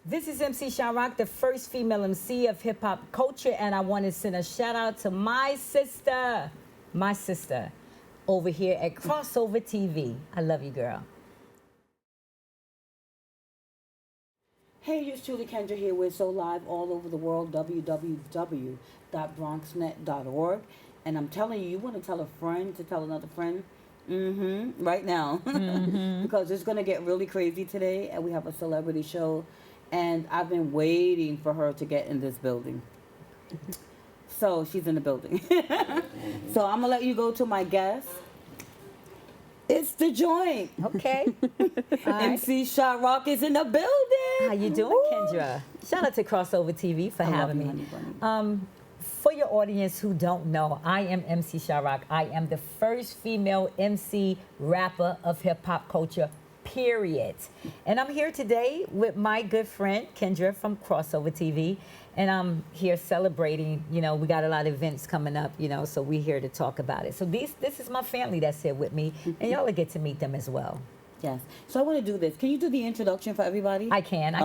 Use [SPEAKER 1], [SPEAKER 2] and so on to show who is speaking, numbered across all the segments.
[SPEAKER 1] This is MC Sha-Rock, the first female MC of hip-hop culture, and I want to send a shout-out to my sister, over here at Crossover TV. I love you, girl.
[SPEAKER 2] Hey, yours truly, Kendra here. We're so live all over the world, www.bronxnet.org. And I'm telling you, you want to tell a friend to tell another friend, right now. Because it's going to get really crazy today, and we have a celebrity show. And I've been waiting for her to get in this building. So she's in the building. So I'm going to let you go to my guest. It's the joint.
[SPEAKER 1] Okay.
[SPEAKER 2] MC Sha-Rock is in the building.
[SPEAKER 1] How you doing, Kendra? Shout out to Crossover TV for having me. For your audience who don't know, I am MC Sha-Rock. I am the first female MC rapper of hip-hop culture, period. And I'm here today with my good friend, Kendra from Crossover TV. And I'm here celebrating, we got a lot of events coming up, so we're here to talk about it. So this is my family that's here with me, and y'all will get to meet them as well.
[SPEAKER 2] Yes. So I want to do this. Can you do the introduction for everybody?
[SPEAKER 1] I can.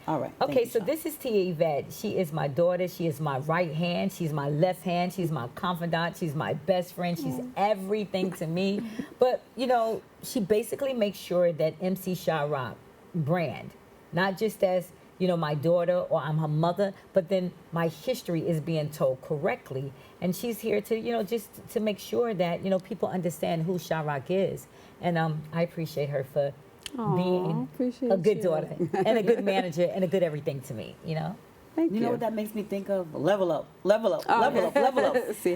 [SPEAKER 2] All right.
[SPEAKER 1] Okay, so this is Tia Yvette. She is my daughter. She is my right hand. She's my left hand. She's my confidant. She's my best friend. She's everything to me. But, she basically makes sure that MC Sha-Rock brand, not just as, my daughter or I'm her mother, but then my history is being told correctly. And she's here to, just to make sure that, people understand who Sha-Rock is. And I appreciate her for being a good daughter and a good manager and a good everything to me,
[SPEAKER 2] Thank you. You know what that makes me think of? Level up. Level up.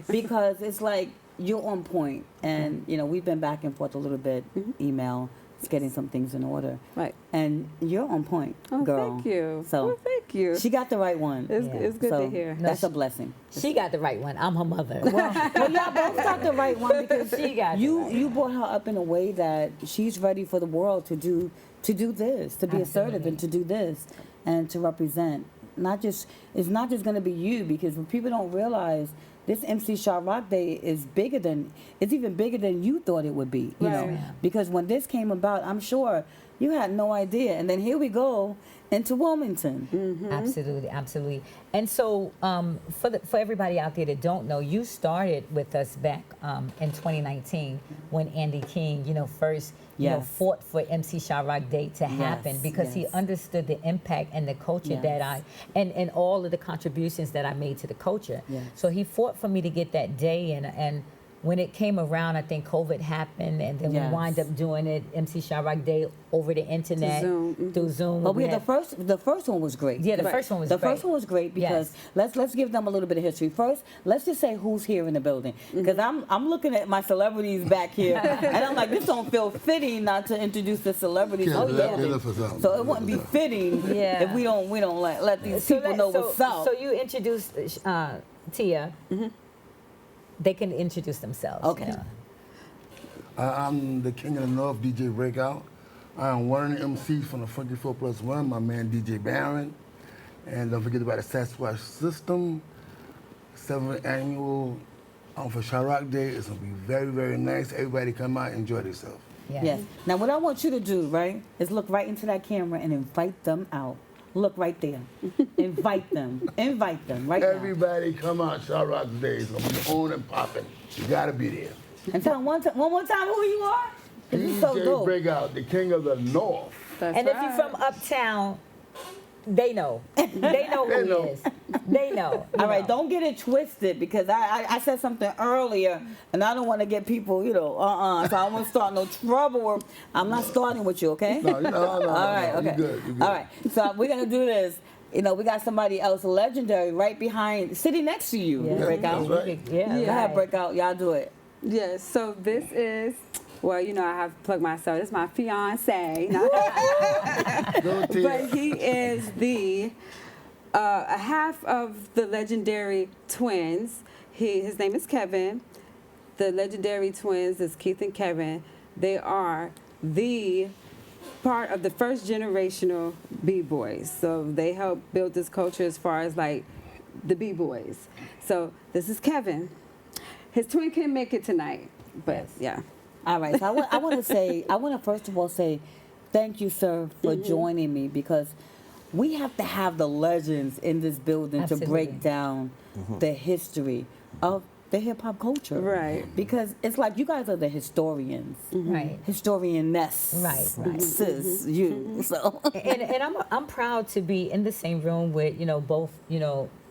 [SPEAKER 2] Because it's like you're on point. And, we've been back and forth a little bit, email, getting some things in order.
[SPEAKER 3] Right.
[SPEAKER 2] And you're on point, girl.
[SPEAKER 3] Thank you.
[SPEAKER 2] So
[SPEAKER 3] thank you.
[SPEAKER 2] She got the right one.
[SPEAKER 3] It's good to hear.
[SPEAKER 2] That's a blessing.
[SPEAKER 1] She got the right one. I'm her mother.
[SPEAKER 2] Well, y'all both got the right one because
[SPEAKER 1] she got
[SPEAKER 2] you brought her up in a way that she's ready for the world to do this, to be assertive and to do this and to represent. It's not just going to be you, because when people don't realize this MC Sha-Rock Day is even bigger than you thought it would be, you know. Because when this came about, I'm sure you had no idea. And then here we go into Wilmington.
[SPEAKER 1] Absolutely. And so for everybody out there that don't know, you started with us back in 2019 when Andy King, first fought for MC Sha-Rock Day to happen because he understood the impact and the culture that and all of the contributions that I made to the culture. So he fought for me to get that day, and when it came around, I think COVID happened, and then we wind up doing it, MC Sha-Rock Day, over the internet, through Zoom.
[SPEAKER 2] But we had the first one was great.
[SPEAKER 1] Yeah, the first one was great.
[SPEAKER 2] The first one was great because let's give them a little bit of history. First, let's just say who's here in the building, because I'm looking at my celebrities back here, and I'm like, this don't feel fitting not to introduce the celebrities. So it wouldn't be fitting if we don't let these people know what's up.
[SPEAKER 1] So you introduced Tia. They can introduce themselves.
[SPEAKER 2] Okay.
[SPEAKER 4] I'm the king of the North, DJ Breakout. I am one of the MCs from the Funky 4+1, my man DJ Barron. And don't forget about the Sasquatch System, 7th annual for Sha-Rock Day. It's going to be very, very nice. Everybody come out and enjoy themselves.
[SPEAKER 2] Yes. Now what I want you to do, right, is look right into that camera and invite them out. Look right there. Invite them right now.
[SPEAKER 4] Everybody come out Sha-Rock Day. It's going to be on and popping. You got to be there.
[SPEAKER 2] And tell them one more time who you are.
[SPEAKER 4] DJ
[SPEAKER 2] so dope.
[SPEAKER 4] Breakout, the king of the North.
[SPEAKER 1] If you're from uptown, they know. They know who he is. They know.
[SPEAKER 2] All right, don't get it twisted, because I said something earlier, and I don't want to get people, So I don't want to start no trouble. I'm not starting with you, okay?
[SPEAKER 4] No.
[SPEAKER 2] All right, okay.
[SPEAKER 4] You're good.
[SPEAKER 2] All right, so we're going to do this. We got somebody else legendary right behind, sitting next to you. Breakout.
[SPEAKER 4] Right.
[SPEAKER 2] Go ahead, Breakout. Y'all do it.
[SPEAKER 3] Yes, so this is, I have to plug myself. This is my fiance. But he is a half of the legendary twins. His name is Kevin. The legendary twins is Keith and Kevin. They are the part of the first generational B-boys. So they helped build this culture as far as like the B-boys. So this is Kevin. His twin can't make it tonight, but yeah.
[SPEAKER 2] All right. So I want to first of all say thank you, sir, for joining me, because we have to have the legends in this building to
[SPEAKER 1] Absolutely.
[SPEAKER 2] break down the history of the hip hop culture.
[SPEAKER 3] Right.
[SPEAKER 2] Because it's like you guys are the historians.
[SPEAKER 1] Right.
[SPEAKER 2] Historian-ness.
[SPEAKER 1] Right.
[SPEAKER 2] Sis, you. So
[SPEAKER 1] And I'm proud to be in the same room with, both,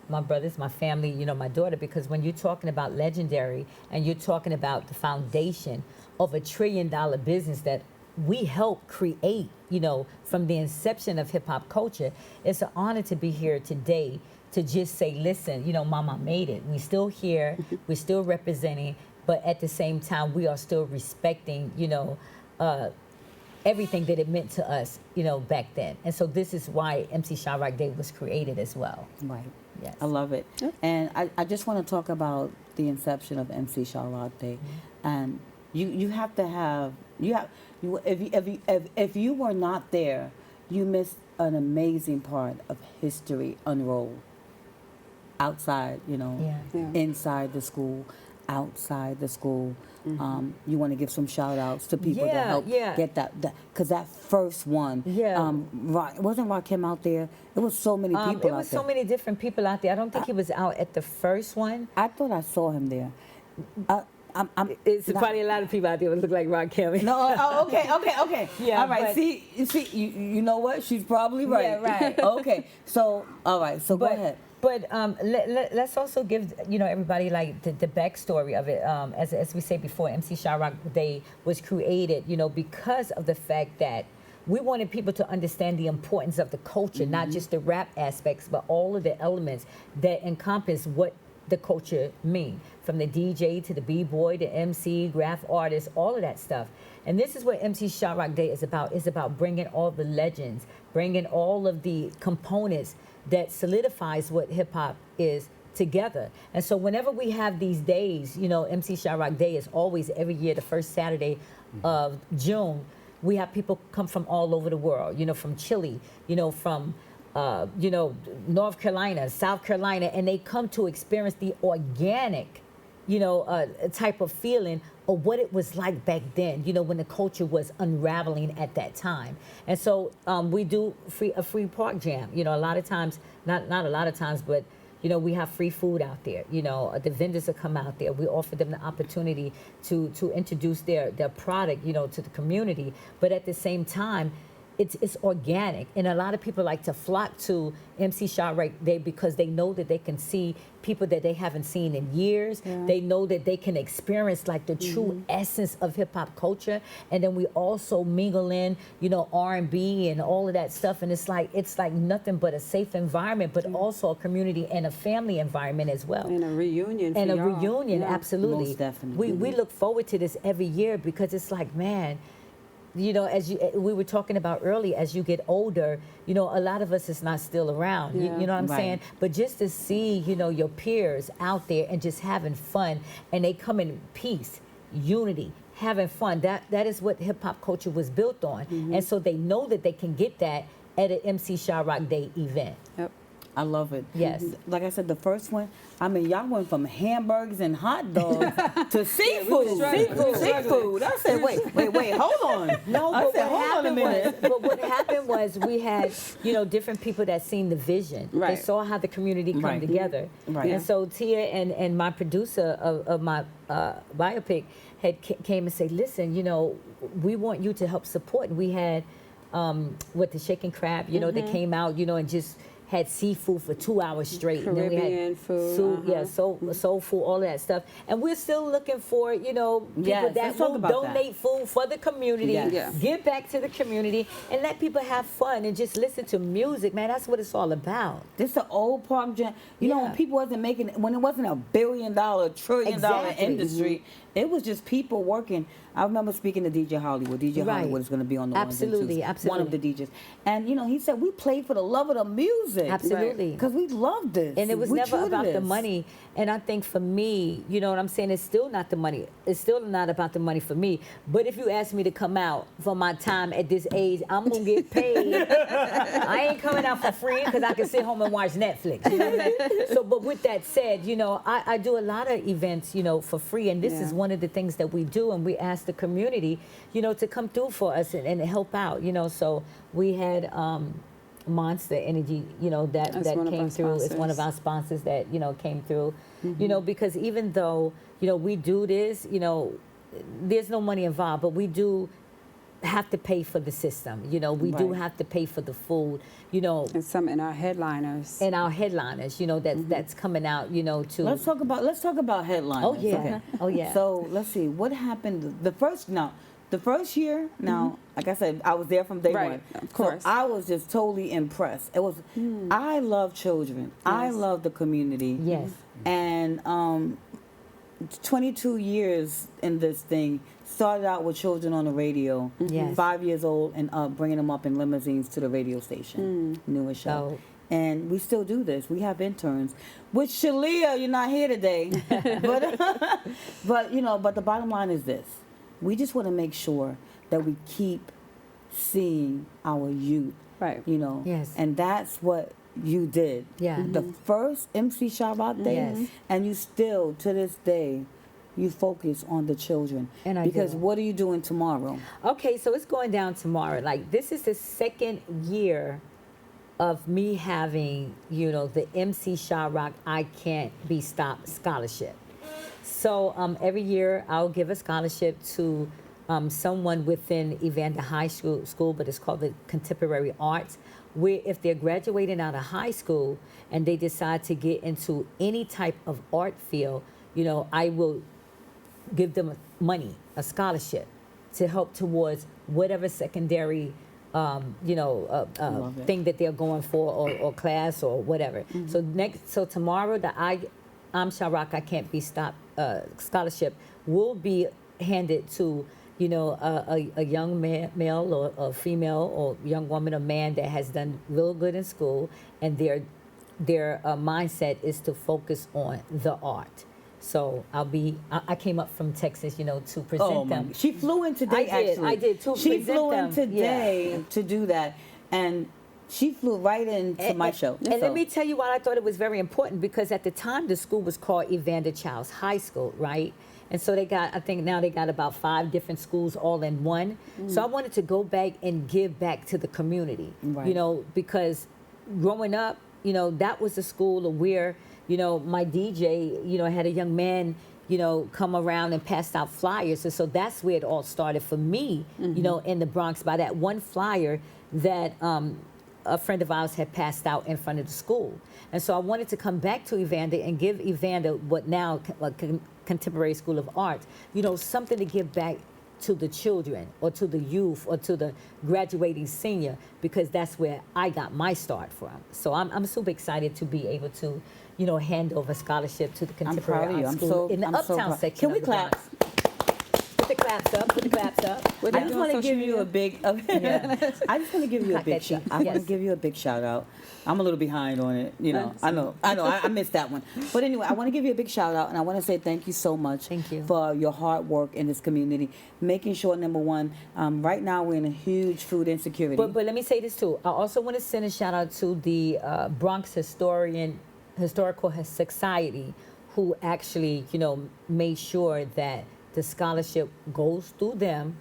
[SPEAKER 1] my brothers, my family, my daughter, because when you're talking about legendary and you're talking about the foundation of $1 trillion business that we helped create, from the inception of hip hop culture, it's an honor to be here today to just say, listen, Mama made it. We still here, we're still representing, but at the same time, we are still respecting, everything that it meant to us, back then. And so this is why MC Sha-Rock Day was created as well.
[SPEAKER 2] right.
[SPEAKER 1] Yes.
[SPEAKER 2] I love it. And I just want to talk about the inception of MC Sha-Rock Day. And you have to have, if you were not there, you missed an amazing part of history unrolled. Outside,
[SPEAKER 1] Yeah.
[SPEAKER 2] inside the school, outside the school. You want to give some shout outs to people that
[SPEAKER 1] Yeah,
[SPEAKER 2] helped
[SPEAKER 1] yeah.
[SPEAKER 2] get that, because that first one,
[SPEAKER 1] Yeah.
[SPEAKER 2] wasn't Rakim out there? It was so many people
[SPEAKER 1] It
[SPEAKER 2] out
[SPEAKER 1] was
[SPEAKER 2] there.
[SPEAKER 1] so many different people out there. I don't think he was out at the first one.
[SPEAKER 2] I thought I saw him there. I'm
[SPEAKER 1] It's
[SPEAKER 2] not-
[SPEAKER 1] probably a lot of people out there that look like Rakim.
[SPEAKER 2] No, okay.
[SPEAKER 1] Yeah,
[SPEAKER 2] all right.
[SPEAKER 1] but-
[SPEAKER 2] See, you know what? She's probably right.
[SPEAKER 1] Yeah, right.
[SPEAKER 2] Okay. So, all right. So go ahead.
[SPEAKER 1] But let's also give everybody like the backstory of it. As we say before, MC Sha-Rock Day was created because of the fact that we wanted people to understand the importance of the culture, not just the rap aspects, but all of the elements that encompass what the culture mean, from the DJ to the b-boy, the MC, graph artist, all of that stuff. And this is what MC Sha-Rock Day is about. It's about bringing all the legends, bringing all of the components that solidifies what hip-hop is together. And so whenever we have these days, MC Sha-Rock Day is always every year the first Saturday of June. We have people come from all over the world, from Chile, from North Carolina, South Carolina, and they come to experience the organic, type of feeling of what it was like back then, when the culture was unraveling at that time. And so we do a free park jam. A lot of times, not a lot of times, but we have free food out there. The vendors will come out there. We offer them the opportunity to introduce their product, to the community. But at the same time, it's organic, and a lot of people like to flock to MC Sha-Rock Day because they know that they can see people that they haven't seen in years.
[SPEAKER 3] Yeah.
[SPEAKER 1] They know that they can experience like the true essence of hip hop culture, and then we also mingle in, R&B and all of that stuff, and it's like nothing but a safe environment, but also a community and a family environment as well.
[SPEAKER 3] And a reunion.
[SPEAKER 1] And
[SPEAKER 3] for
[SPEAKER 1] a
[SPEAKER 3] y'all.
[SPEAKER 1] reunion,
[SPEAKER 3] Yeah.
[SPEAKER 1] absolutely.
[SPEAKER 2] Most definitely.
[SPEAKER 1] We look forward to this every year because it's like, man, as we were talking about earlier, as you get older, a lot of us is not still around.
[SPEAKER 3] Yeah.
[SPEAKER 1] You know what I'm
[SPEAKER 2] Right.
[SPEAKER 1] saying? But just to see, your peers out there and just having fun, and they come in peace, unity, having fun. That is what hip hop culture was built on, and so they know that they can get that at an MC Sha-Rock Day event.
[SPEAKER 3] Yep.
[SPEAKER 2] I love it.
[SPEAKER 1] Yes.
[SPEAKER 2] Like I said, the first one, y'all went from hamburgers and hot dogs to seafood. Seafood. I said, wait, hold on.
[SPEAKER 1] No,
[SPEAKER 2] I
[SPEAKER 1] but
[SPEAKER 2] said, hold on a minute.
[SPEAKER 1] what happened was we had, different people that seen the vision. They
[SPEAKER 3] Right.
[SPEAKER 1] saw how the community come
[SPEAKER 2] Right.
[SPEAKER 1] together.
[SPEAKER 2] Right.
[SPEAKER 1] And so Tia and my producer of my biopic came and said, listen, we want you to help support. And we had with the Shaking Crab, they came out, and just had seafood for 2 hours straight. And then we
[SPEAKER 3] Caribbean
[SPEAKER 1] had
[SPEAKER 3] food,
[SPEAKER 1] yeah, soul food, all that stuff. And we're still looking for, people
[SPEAKER 2] Yes,
[SPEAKER 1] that
[SPEAKER 2] let's talk
[SPEAKER 1] will
[SPEAKER 2] about that.
[SPEAKER 1] donate food for the community,
[SPEAKER 2] Yes.
[SPEAKER 3] Yeah.
[SPEAKER 1] give back to the community, and let people have fun and just listen to music, man. That's what it's all about.
[SPEAKER 2] This the old park jam. You know, when
[SPEAKER 1] Yeah.
[SPEAKER 2] people wasn't making, when it wasn't a $1 billion, $1 trillion
[SPEAKER 1] Exactly.
[SPEAKER 2] industry, it was just people working. I remember speaking to DJ Hollywood. DJ
[SPEAKER 1] Right.
[SPEAKER 2] Hollywood is going to be on the ones and
[SPEAKER 1] Absolutely,
[SPEAKER 2] twos.
[SPEAKER 1] absolutely.
[SPEAKER 2] One of the DJs. And, he said, we played for the love of the music.
[SPEAKER 1] Absolutely.
[SPEAKER 2] Because we loved this.
[SPEAKER 1] And it was
[SPEAKER 2] We
[SPEAKER 1] never
[SPEAKER 2] true to
[SPEAKER 1] about the
[SPEAKER 2] this.
[SPEAKER 1] money. And I think for me, you know what I'm saying, it's still not the money. It's still not about the money for me. But if you ask me to come out for my time at this age, I'm going to get paid. I ain't coming out for free because I can sit home and watch Netflix. You know what I'm saying? So, but with that said, I do a lot of events, for free. And this is
[SPEAKER 3] Yeah.
[SPEAKER 1] one of the things that we do. And we ask the community, to come through for us and help out, So we had Monster Energy, that
[SPEAKER 3] That's one of
[SPEAKER 1] came
[SPEAKER 3] our
[SPEAKER 1] through. It's one of
[SPEAKER 3] sponsors.
[SPEAKER 1] our sponsors that came through. Because even though we do this, there's no money involved, but we do have to pay for the system. We do
[SPEAKER 2] Right.
[SPEAKER 1] have to pay for the food.
[SPEAKER 3] And some in our headliners.
[SPEAKER 1] And our headliners, that's coming out. To
[SPEAKER 2] Let's talk about headliners.
[SPEAKER 1] Oh, yeah.
[SPEAKER 2] Okay.
[SPEAKER 1] Oh, yeah.
[SPEAKER 2] So let's see what happened the first year. Now, like I said, I was there from day
[SPEAKER 3] Right,
[SPEAKER 2] one.
[SPEAKER 3] of course.
[SPEAKER 2] So I was just totally impressed. It was. I love children. I
[SPEAKER 3] Yes.
[SPEAKER 2] love the community.
[SPEAKER 1] Yes.
[SPEAKER 2] And 22 years in this thing. Started out with children on the radio.
[SPEAKER 1] Yes.
[SPEAKER 2] 5 years old and up, bringing them up in limousines to the radio station, newest show.
[SPEAKER 1] So-
[SPEAKER 2] And we still do this. We have interns. Which Shalia, you're not here today, but but the bottom line is this: we just want to make sure that we keep seeing our youth.
[SPEAKER 3] Right.
[SPEAKER 1] Yes.
[SPEAKER 2] And that's what you did.
[SPEAKER 1] Yeah.
[SPEAKER 2] The first MC Sha-Rock Day,
[SPEAKER 1] Yes.
[SPEAKER 2] and you still to this day. You focus on the children.
[SPEAKER 1] And I
[SPEAKER 2] because
[SPEAKER 1] do.
[SPEAKER 2] what are you doing tomorrow?
[SPEAKER 1] Okay, so it's going down tomorrow. Like, this is the second year of me having, the MC Sha-Rock I Can't Be Stopped scholarship. So every year I'll give a scholarship to someone within Evander High School, but it's called the Contemporary Arts, where if they're graduating out of high school and they decide to get into any type of art field, I will give them money, a scholarship, to help towards whatever secondary,
[SPEAKER 2] Love it.
[SPEAKER 1] thing that they're going for, or class or whatever. So tomorrow, I'm Sha-Rock I Can't Be Stopped scholarship will be handed to a young male or a female or young woman or man that has done real good in school, and their mindset is to focus on the art. So I came up from Texas, to present them.
[SPEAKER 2] She flew in today.
[SPEAKER 1] I did, to
[SPEAKER 2] She
[SPEAKER 1] present
[SPEAKER 2] flew in
[SPEAKER 1] them.
[SPEAKER 2] today to do that, and she flew right into my show.
[SPEAKER 1] And let me tell you why I thought it was very important, because at the time the school was called Evander Childs High School, right? And so I think now they got about 5 different schools all in one. So I wanted to go back and give back to the community,
[SPEAKER 2] Right.
[SPEAKER 1] because growing up, that was the school where, my DJ, had a young man, come around and passed out flyers. And so that's where it all started for me, in the Bronx, by that one flyer that a friend of ours had passed out in front of the school. And so I wanted to come back to Evander and give Evander, what now Contemporary School of Arts, something to give back to the children or to the youth or to the graduating senior, because that's where I got my start from. So I'm super excited to be able to, hand over scholarship to the
[SPEAKER 2] I'm
[SPEAKER 1] Contemporary
[SPEAKER 2] proud of you.
[SPEAKER 1] Arts
[SPEAKER 2] I'm
[SPEAKER 1] School
[SPEAKER 2] so
[SPEAKER 1] in the
[SPEAKER 2] I'm so
[SPEAKER 1] Uptown
[SPEAKER 2] proud.
[SPEAKER 1] section.
[SPEAKER 2] Can we
[SPEAKER 1] of the
[SPEAKER 2] clap?
[SPEAKER 1] Bronx. Put the claps up. Put the claps up.
[SPEAKER 3] What
[SPEAKER 2] I
[SPEAKER 3] they
[SPEAKER 2] just
[SPEAKER 3] do on
[SPEAKER 2] want to
[SPEAKER 3] social
[SPEAKER 2] give you
[SPEAKER 3] media?
[SPEAKER 2] a big. I just want to give you a
[SPEAKER 1] Clap
[SPEAKER 2] big
[SPEAKER 1] that
[SPEAKER 2] shout.
[SPEAKER 1] shit.
[SPEAKER 2] I want
[SPEAKER 1] Yes.
[SPEAKER 2] to give you a big shout out. I'm a little behind on it. I know. I missed that one. But anyway, I want to give you a big shout out, and I want to say thank you so much.
[SPEAKER 1] Thank you.
[SPEAKER 2] For your hard work in this community, making sure, number one, right now we're in a huge food insecurity.
[SPEAKER 1] But let me say this too. I also want to send a shout out to the Bronx Historical Society, who actually, made sure that the scholarship goes through them,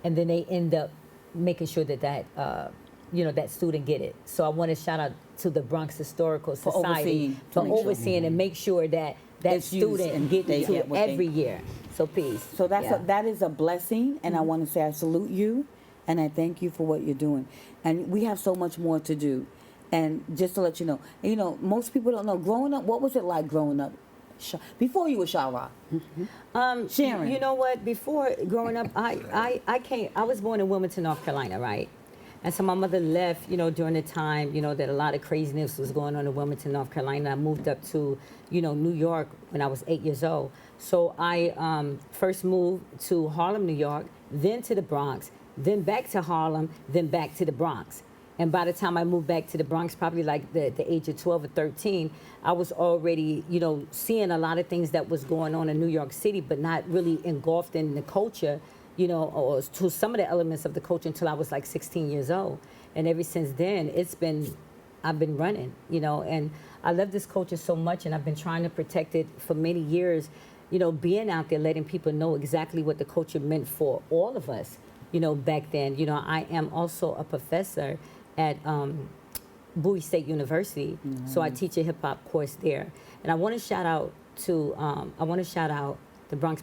[SPEAKER 1] and then they end up making sure that that student get it. So I want to shout out to the Bronx Historical Society
[SPEAKER 2] overseeing, to make sure.
[SPEAKER 1] overseeing and make sure that
[SPEAKER 2] It's used
[SPEAKER 1] student
[SPEAKER 2] and
[SPEAKER 1] gets
[SPEAKER 2] they
[SPEAKER 1] it
[SPEAKER 2] get what they-
[SPEAKER 1] every year. So please.
[SPEAKER 2] So
[SPEAKER 1] yeah.
[SPEAKER 2] that is a blessing, and I want to say I salute you, and I thank you for what you're doing. And we have so much more to do. And just to let you know, most people don't know. Growing up, what was it like growing up? Before you were Sha-Rock? Sharon.
[SPEAKER 1] You know what? Before growing up, I was born in Wilmington, North Carolina, right? And so my mother left, during the time, that a lot of craziness was going on in Wilmington, North Carolina. I moved up to, New York when I was 8 years old. So I first moved to Harlem, New York, then to the Bronx, then back to Harlem, then back to the Bronx. And by the time I moved back to the Bronx, probably like the age of 12 or 13, I was already, seeing a lot of things that was going on in New York City, but not really engulfed in the culture, or to some of the elements of the culture until I was like 16 years old. And ever since then, I've been running, and I love this culture so much, and I've been trying to protect it for many years, being out there, letting people know exactly what the culture meant for all of us, back then. I am also a professor at Bowie State University. So I teach a hip hop course there. And I want to shout out to the Bronx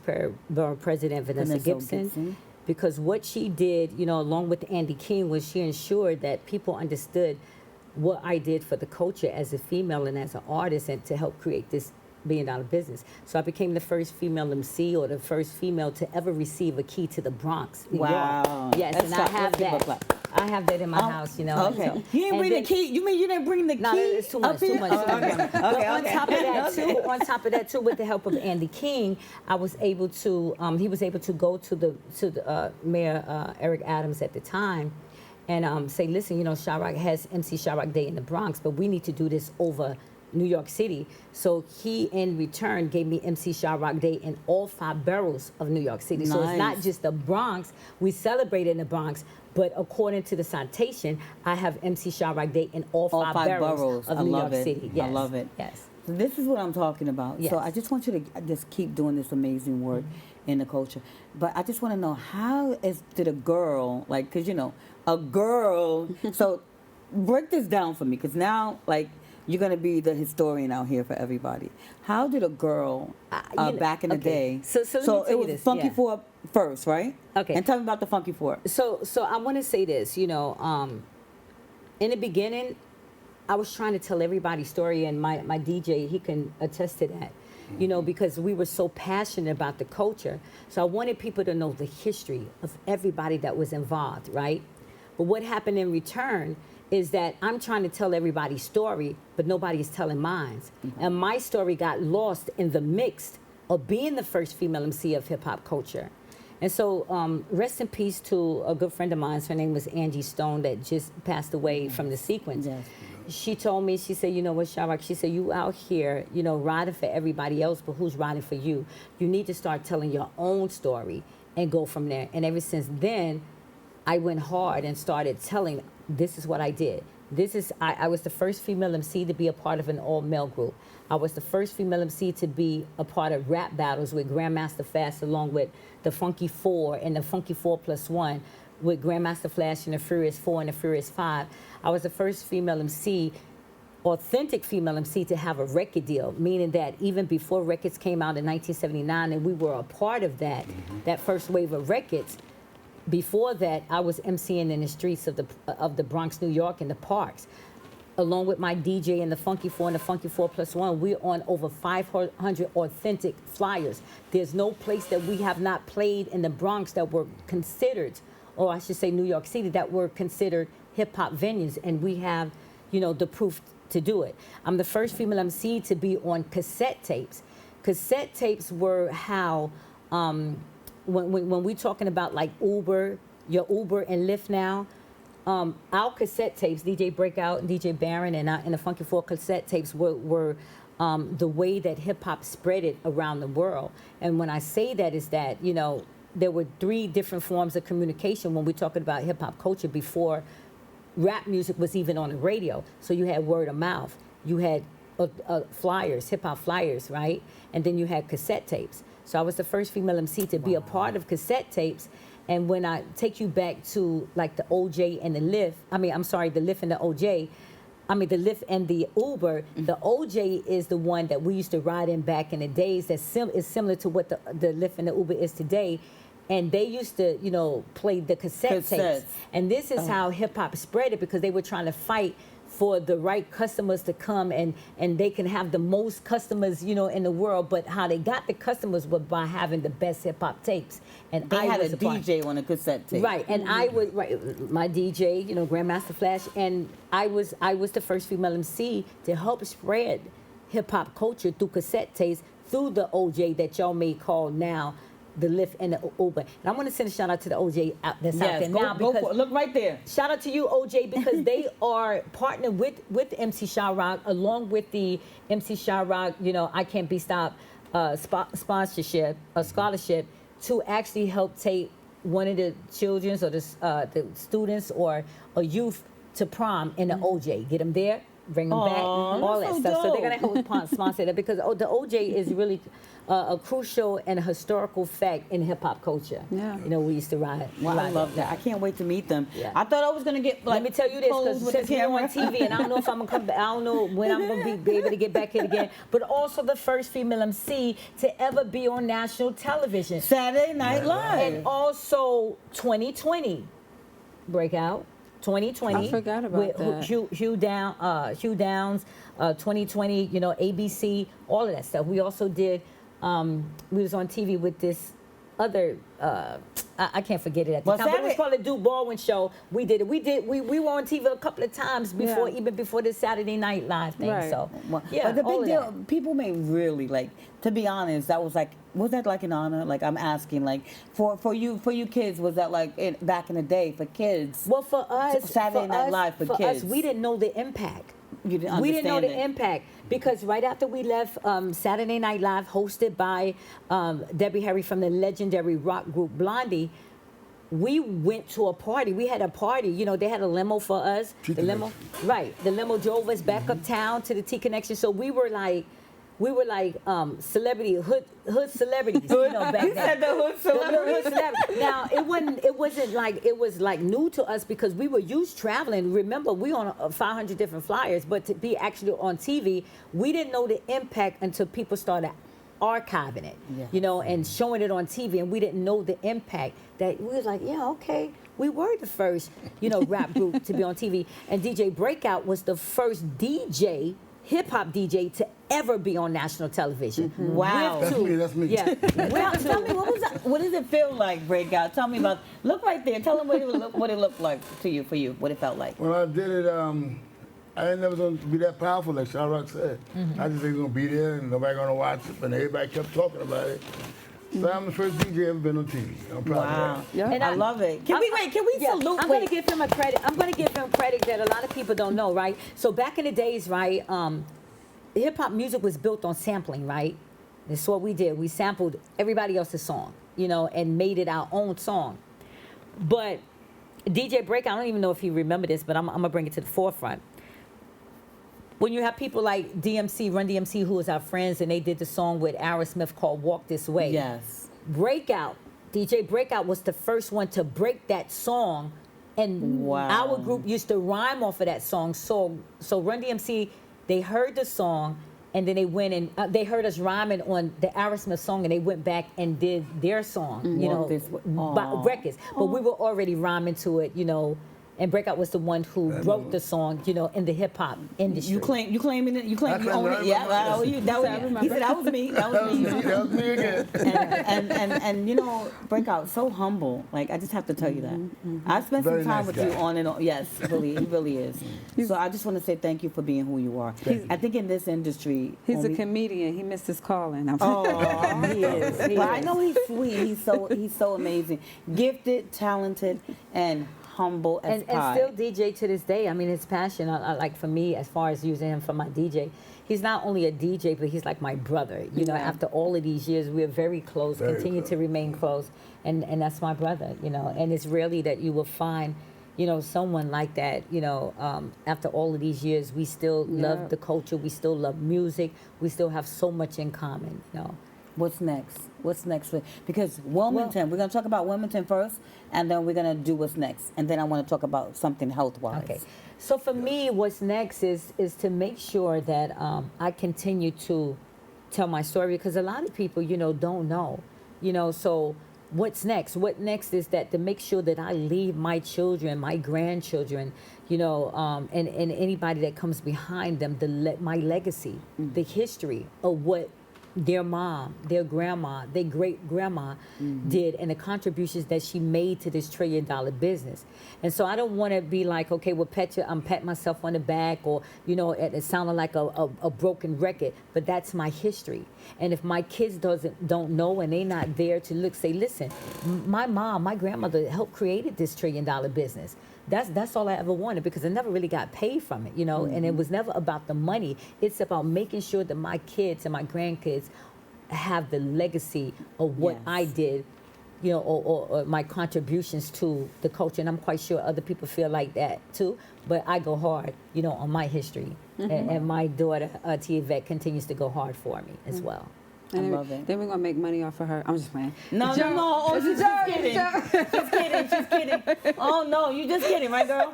[SPEAKER 1] Borough President Vanessa Gibson, because what she did, you know, along with Andy King, was she ensured that people understood what I did for the culture as a female and as an artist, and to help create this billion-dollar business. So I became the first female MC, or the first female to ever receive a key to the Bronx, New York. Yes, and I have that. I have that in my house, you know.
[SPEAKER 2] Okay. You didn't bring the key. You mean you didn't bring the key?
[SPEAKER 1] No, it's too much. Too much. But on top of that too, with the help of Andy King, I was able to. He was able to go to the Mayor Eric Adams at the time, and say, listen, you know, Sha-Rock has MC Sha-Rock Day in the Bronx, but we need to do this over New York City. So he, in return, gave me MC Sha-Rock Day in all 5 boroughs of New York City. Nice. So it's not just the Bronx. We celebrate in the Bronx, but according to the citation, I have MC Sha-Rock Day in all 5 boroughs of New York City. Yes.
[SPEAKER 2] I love it.
[SPEAKER 1] Yes.
[SPEAKER 2] So this is what I'm talking about.
[SPEAKER 1] Yes.
[SPEAKER 2] So I just want you to just keep doing this amazing work in the culture. But I just want to know, did a girl, like, because, you know, a girl, so break this down for me, because now, like, you're going to be the historian out here for everybody. How did a girl back in the day?
[SPEAKER 1] So
[SPEAKER 2] it was
[SPEAKER 1] this.
[SPEAKER 2] Funky Four first, right?
[SPEAKER 1] Okay.
[SPEAKER 2] And tell me about the Funky Four.
[SPEAKER 1] So I want to say this, you know, in the beginning, I was trying to tell everybody's story, and my DJ, he can attest to that, you know, because we were so passionate about the culture. So I wanted people to know the history of everybody that was involved, right? But what happened in return is that I'm trying to tell everybody's story, but nobody's telling mine. And my story got lost in the mix of being the first female MC of hip-hop culture. And so rest in peace to a good friend of mine. Her name was Angie Stone, that just passed away from the sequence.
[SPEAKER 2] Yes.
[SPEAKER 1] She told me, she said, you know what, Sha-Rock, she said, you out here, you know, riding for everybody else, but who's riding for you? You need to start telling your own story and go from there. And ever since then, I went hard and started telling, this is what I did. I was the first female MC to be a part of an all-male group. I was the first female MC to be a part of rap battles with Grandmaster Flash, along with the Funky Four and the Funky 4+1, with Grandmaster Flash and the Furious 4 and the Furious 5. I was the first female MC, authentic female MC, to have a record deal, meaning that even before records came out in 1979, and we were a part of that, that first wave of records. Before that, I was MCing in the streets of the Bronx, New York, in the parks, along with my DJ and the Funky Four and the Funky 4+1. We're on over 500 authentic flyers. There's no place that we have not played in the Bronx that were considered, or I should say New York City, that were considered hip-hop venues, and we have, you know, the proof to do it. I'm the first female MC to be on cassette tapes. Cassette tapes were how, when we're talking about like Uber, your Uber and Lyft now, our cassette tapes, DJ Breakout, DJ Barron, and the Funky Four cassette tapes were the way that hip-hop spread it around the world. And when I say that, is that, you know, there were 3 different forms of communication when we're talking about hip-hop culture before rap music was even on the radio. So you had word of mouth, you had flyers, hip-hop flyers, right? And then you had cassette tapes. So I was the first female MC to be a part of cassette tapes. And when I take you back to like the OJ and the Lyft, the Lyft and the OJ, the Lyft and the Uber, the OJ is the one that we used to ride in back in the days that is similar to what the Lyft and the Uber is today. And they used to, you know, play the cassette tapes. And this is how hip-hop spread it, because they were trying to fight for the right customers to come, and they can have the most customers, you know, in the world. But how they got the customers was by having the best hip-hop tapes. And
[SPEAKER 2] they had a DJ on a cassette tape.
[SPEAKER 1] Right, and I was, my DJ, you know, Grandmaster Flash, and I was the first female MC to help spread hip-hop culture through cassette tapes, through the OJ that y'all may call now the Lyft and the Uber. And I want to send a shout out to the OJ that's out there now.
[SPEAKER 2] Go for it. Look right there.
[SPEAKER 1] Shout out to you, OJ, because they are partnered with MC Sha-Rock, along with the MC Sha-Rock, you know, I Can't Be Stopped sponsorship, a scholarship, to actually help take one of the children's or the students or a youth to prom in the OJ. Get them there, bring them back, all that
[SPEAKER 2] that's so
[SPEAKER 1] stuff. So they're gonna
[SPEAKER 2] dope.
[SPEAKER 1] help sponsor that because the OJ is really a crucial and a historical fact in hip hop culture.
[SPEAKER 3] Yeah.
[SPEAKER 1] You know, we used to ride.
[SPEAKER 2] Well, I
[SPEAKER 1] ride
[SPEAKER 2] love that. I can't wait to meet them.
[SPEAKER 1] Yeah.
[SPEAKER 2] I thought I was gonna get like.
[SPEAKER 1] Let me tell you this,
[SPEAKER 2] posed
[SPEAKER 1] because
[SPEAKER 2] with the
[SPEAKER 1] since we're on
[SPEAKER 2] camera.
[SPEAKER 1] TV, and I don't know if I'm gonna come back, I don't know when I'm gonna be able to get back here again, but also the first female MC to ever be on national television.
[SPEAKER 2] Saturday Night Live.
[SPEAKER 1] And also 2020 breakout. 2020.
[SPEAKER 3] I forgot about
[SPEAKER 1] with
[SPEAKER 3] that.
[SPEAKER 1] Hugh Downs, 2020. You know, ABC, all of that stuff. We also did. We was on TV with this other. I can't forget it at the
[SPEAKER 2] Well,
[SPEAKER 1] time. But it was
[SPEAKER 2] Saturday-
[SPEAKER 1] called the Duke Baldwin Show. We did it. We were on TV a couple of times before,
[SPEAKER 3] Yeah.
[SPEAKER 1] even before the Saturday Night Live thing.
[SPEAKER 3] Right.
[SPEAKER 1] So
[SPEAKER 2] Well,
[SPEAKER 1] yeah,
[SPEAKER 2] but the
[SPEAKER 1] all
[SPEAKER 2] big
[SPEAKER 1] of
[SPEAKER 2] deal,
[SPEAKER 1] that.
[SPEAKER 2] people may really like. To be honest, that was that like an honor? Like I'm asking, like for you kids, was that like back in the day for kids?
[SPEAKER 1] Well, for us,
[SPEAKER 2] Saturday Night Live for kids.
[SPEAKER 1] us, we didn't know the impact.
[SPEAKER 2] You didn't
[SPEAKER 1] We didn't know
[SPEAKER 2] understand
[SPEAKER 1] the
[SPEAKER 2] it.
[SPEAKER 1] impact because right after we left Saturday Night Live, hosted by Debbie Harry from the legendary rock group Blondie, we went to a party. We had a party. You know, they had a limo for us.
[SPEAKER 4] T
[SPEAKER 1] The limo, right? The limo drove us back uptown to the T Connection. So we were like celebrity hood celebrities. You know, back
[SPEAKER 2] You
[SPEAKER 1] then.
[SPEAKER 2] said the hood
[SPEAKER 1] The little
[SPEAKER 2] celebrity.
[SPEAKER 1] hood celebrity. Now it wasn't like it was like new to us because we were used traveling. Remember, we on 500 different flyers, but to be actually on TV, we didn't know the impact until people started archiving it,
[SPEAKER 2] Yeah.
[SPEAKER 1] you know, and showing it on TV, and we didn't know the impact that we was like, yeah, okay, we were the first, you know, rap group to be on TV, and DJ Breakout was the first DJ, hip hop DJ to ever be on national television.
[SPEAKER 2] Wow.
[SPEAKER 1] With
[SPEAKER 4] That's
[SPEAKER 1] two-
[SPEAKER 4] me, that's me.
[SPEAKER 1] Yeah.
[SPEAKER 2] Well, tell me what was that? What does it feel like, Breakout? Tell me about. Look right there. Tell them what it looked like to you, for you, what it felt like.
[SPEAKER 4] When I did it, I didn't never going to be that powerful, like Sha-Rock said. I just think it's going to be there and nobody going to watch it, and everybody kept talking about it. So I'm the first DJ ever been on TV. I'm proud
[SPEAKER 2] Wow.
[SPEAKER 4] of that.
[SPEAKER 3] Yeah.
[SPEAKER 1] And
[SPEAKER 2] I love it. Can we
[SPEAKER 1] Yeah,
[SPEAKER 2] salute?
[SPEAKER 1] I'm going to give him a credit. I'm going to give him credit that a lot of people don't know, right? So back in the days, right, hip hop music was built on sampling, right? That's what we did. We sampled everybody else's song, you know, and made it our own song. But DJ Breakout, I don't even know if you remember this, but I'm going to bring it to the forefront. When you have people like DMC, Run DMC, who is our friends, and they did the song with Aerosmith called Walk This Way.
[SPEAKER 2] Yes.
[SPEAKER 1] Breakout, DJ Breakout was the first one to break that song, and
[SPEAKER 2] Wow.
[SPEAKER 1] our group used to rhyme off of that song. So Run DMC, they heard the song, and then they went and they heard us rhyming on the Aerosmith song, and they went back and did their song, you
[SPEAKER 2] Walk
[SPEAKER 1] know,
[SPEAKER 2] This Way.
[SPEAKER 1] by
[SPEAKER 2] Aw.
[SPEAKER 1] records. But we were already rhyming to it, you know. And Breakout was the one who wrote the song, you know, in the hip hop industry.
[SPEAKER 2] You claiming it? You claim
[SPEAKER 4] I
[SPEAKER 2] you
[SPEAKER 4] claim
[SPEAKER 2] own
[SPEAKER 4] it.
[SPEAKER 2] it? Yeah,
[SPEAKER 4] I
[SPEAKER 2] that was you. That was, he said that was me. That
[SPEAKER 4] That was
[SPEAKER 2] was
[SPEAKER 4] me,
[SPEAKER 2] me.
[SPEAKER 4] that was me again.
[SPEAKER 2] and you know, Breakout so humble. Like I just have to tell you that. I spent
[SPEAKER 4] Very
[SPEAKER 2] some time
[SPEAKER 4] nice
[SPEAKER 2] with
[SPEAKER 4] guy.
[SPEAKER 2] you on and on. Yes, really, he really is. So I just want to say thank you for being who you are. I think in this industry,
[SPEAKER 3] He's
[SPEAKER 2] when
[SPEAKER 3] a
[SPEAKER 2] we-
[SPEAKER 3] comedian. He missed his calling. I'm
[SPEAKER 2] Oh, he is.
[SPEAKER 1] He
[SPEAKER 2] But I
[SPEAKER 1] is.
[SPEAKER 2] know he's sweet. He's so amazing, gifted, talented, and humble as
[SPEAKER 1] and
[SPEAKER 2] pie.
[SPEAKER 1] still DJ to this day. I mean, his passion, like for me, as far as using him for my DJ, he's not only a DJ, but he's like my brother. You know,
[SPEAKER 2] Yeah.
[SPEAKER 1] after all of these years, we're very close,
[SPEAKER 4] Very
[SPEAKER 1] continue
[SPEAKER 4] close.
[SPEAKER 1] to remain close, and that's my brother. You know, and it's rarely that you will find, you know, someone like that. You know, after all of these years, we still
[SPEAKER 3] Yeah.
[SPEAKER 1] love the culture, we still love music, we still have so much in common. You know.
[SPEAKER 2] What's next? What's next? Because Wilmington, we're going to talk about Wilmington first, and then we're going to do what's next. And then I want to talk about something health-wise.
[SPEAKER 1] Okay. So for me, what's next is to make sure that I continue to tell my story, because a lot of people, you know, don't know. You know, so what's next? What next is that to make sure that I leave my children, my grandchildren, you know, and anybody that comes behind them, my legacy, the history of what their mom, their grandma, their great grandma did, and the contributions that she made to this $1 trillion business. And so I don't want to be like, okay, well, I'm patting myself on the back, or, you know, it sounded like a broken record, but that's my history. And if my kids don't know, and they're not there to look, say, listen, my mom, my grandmother helped created this $1 trillion business. That's all I ever wanted, because I never really got paid from it, you know, and it was never about the money. It's about making sure that my kids and my grandkids have the legacy of what
[SPEAKER 2] Yes.
[SPEAKER 1] I did you know, or my contributions to the culture, and I'm quite sure other people feel like that too. But I go hard, you know, on my history, and my daughter T. Yvette continues to go hard for me as well.
[SPEAKER 3] And then,
[SPEAKER 2] love it.
[SPEAKER 3] Then we're gonna make money off of her. I'm just playing.
[SPEAKER 2] No,
[SPEAKER 3] Joke.
[SPEAKER 2] no, no. Oh,
[SPEAKER 3] It's a
[SPEAKER 2] she's
[SPEAKER 3] joke.
[SPEAKER 2] just kidding.
[SPEAKER 3] It's a joke.
[SPEAKER 2] Just kidding. She's kidding. Oh, no, you just kidding, right, girl?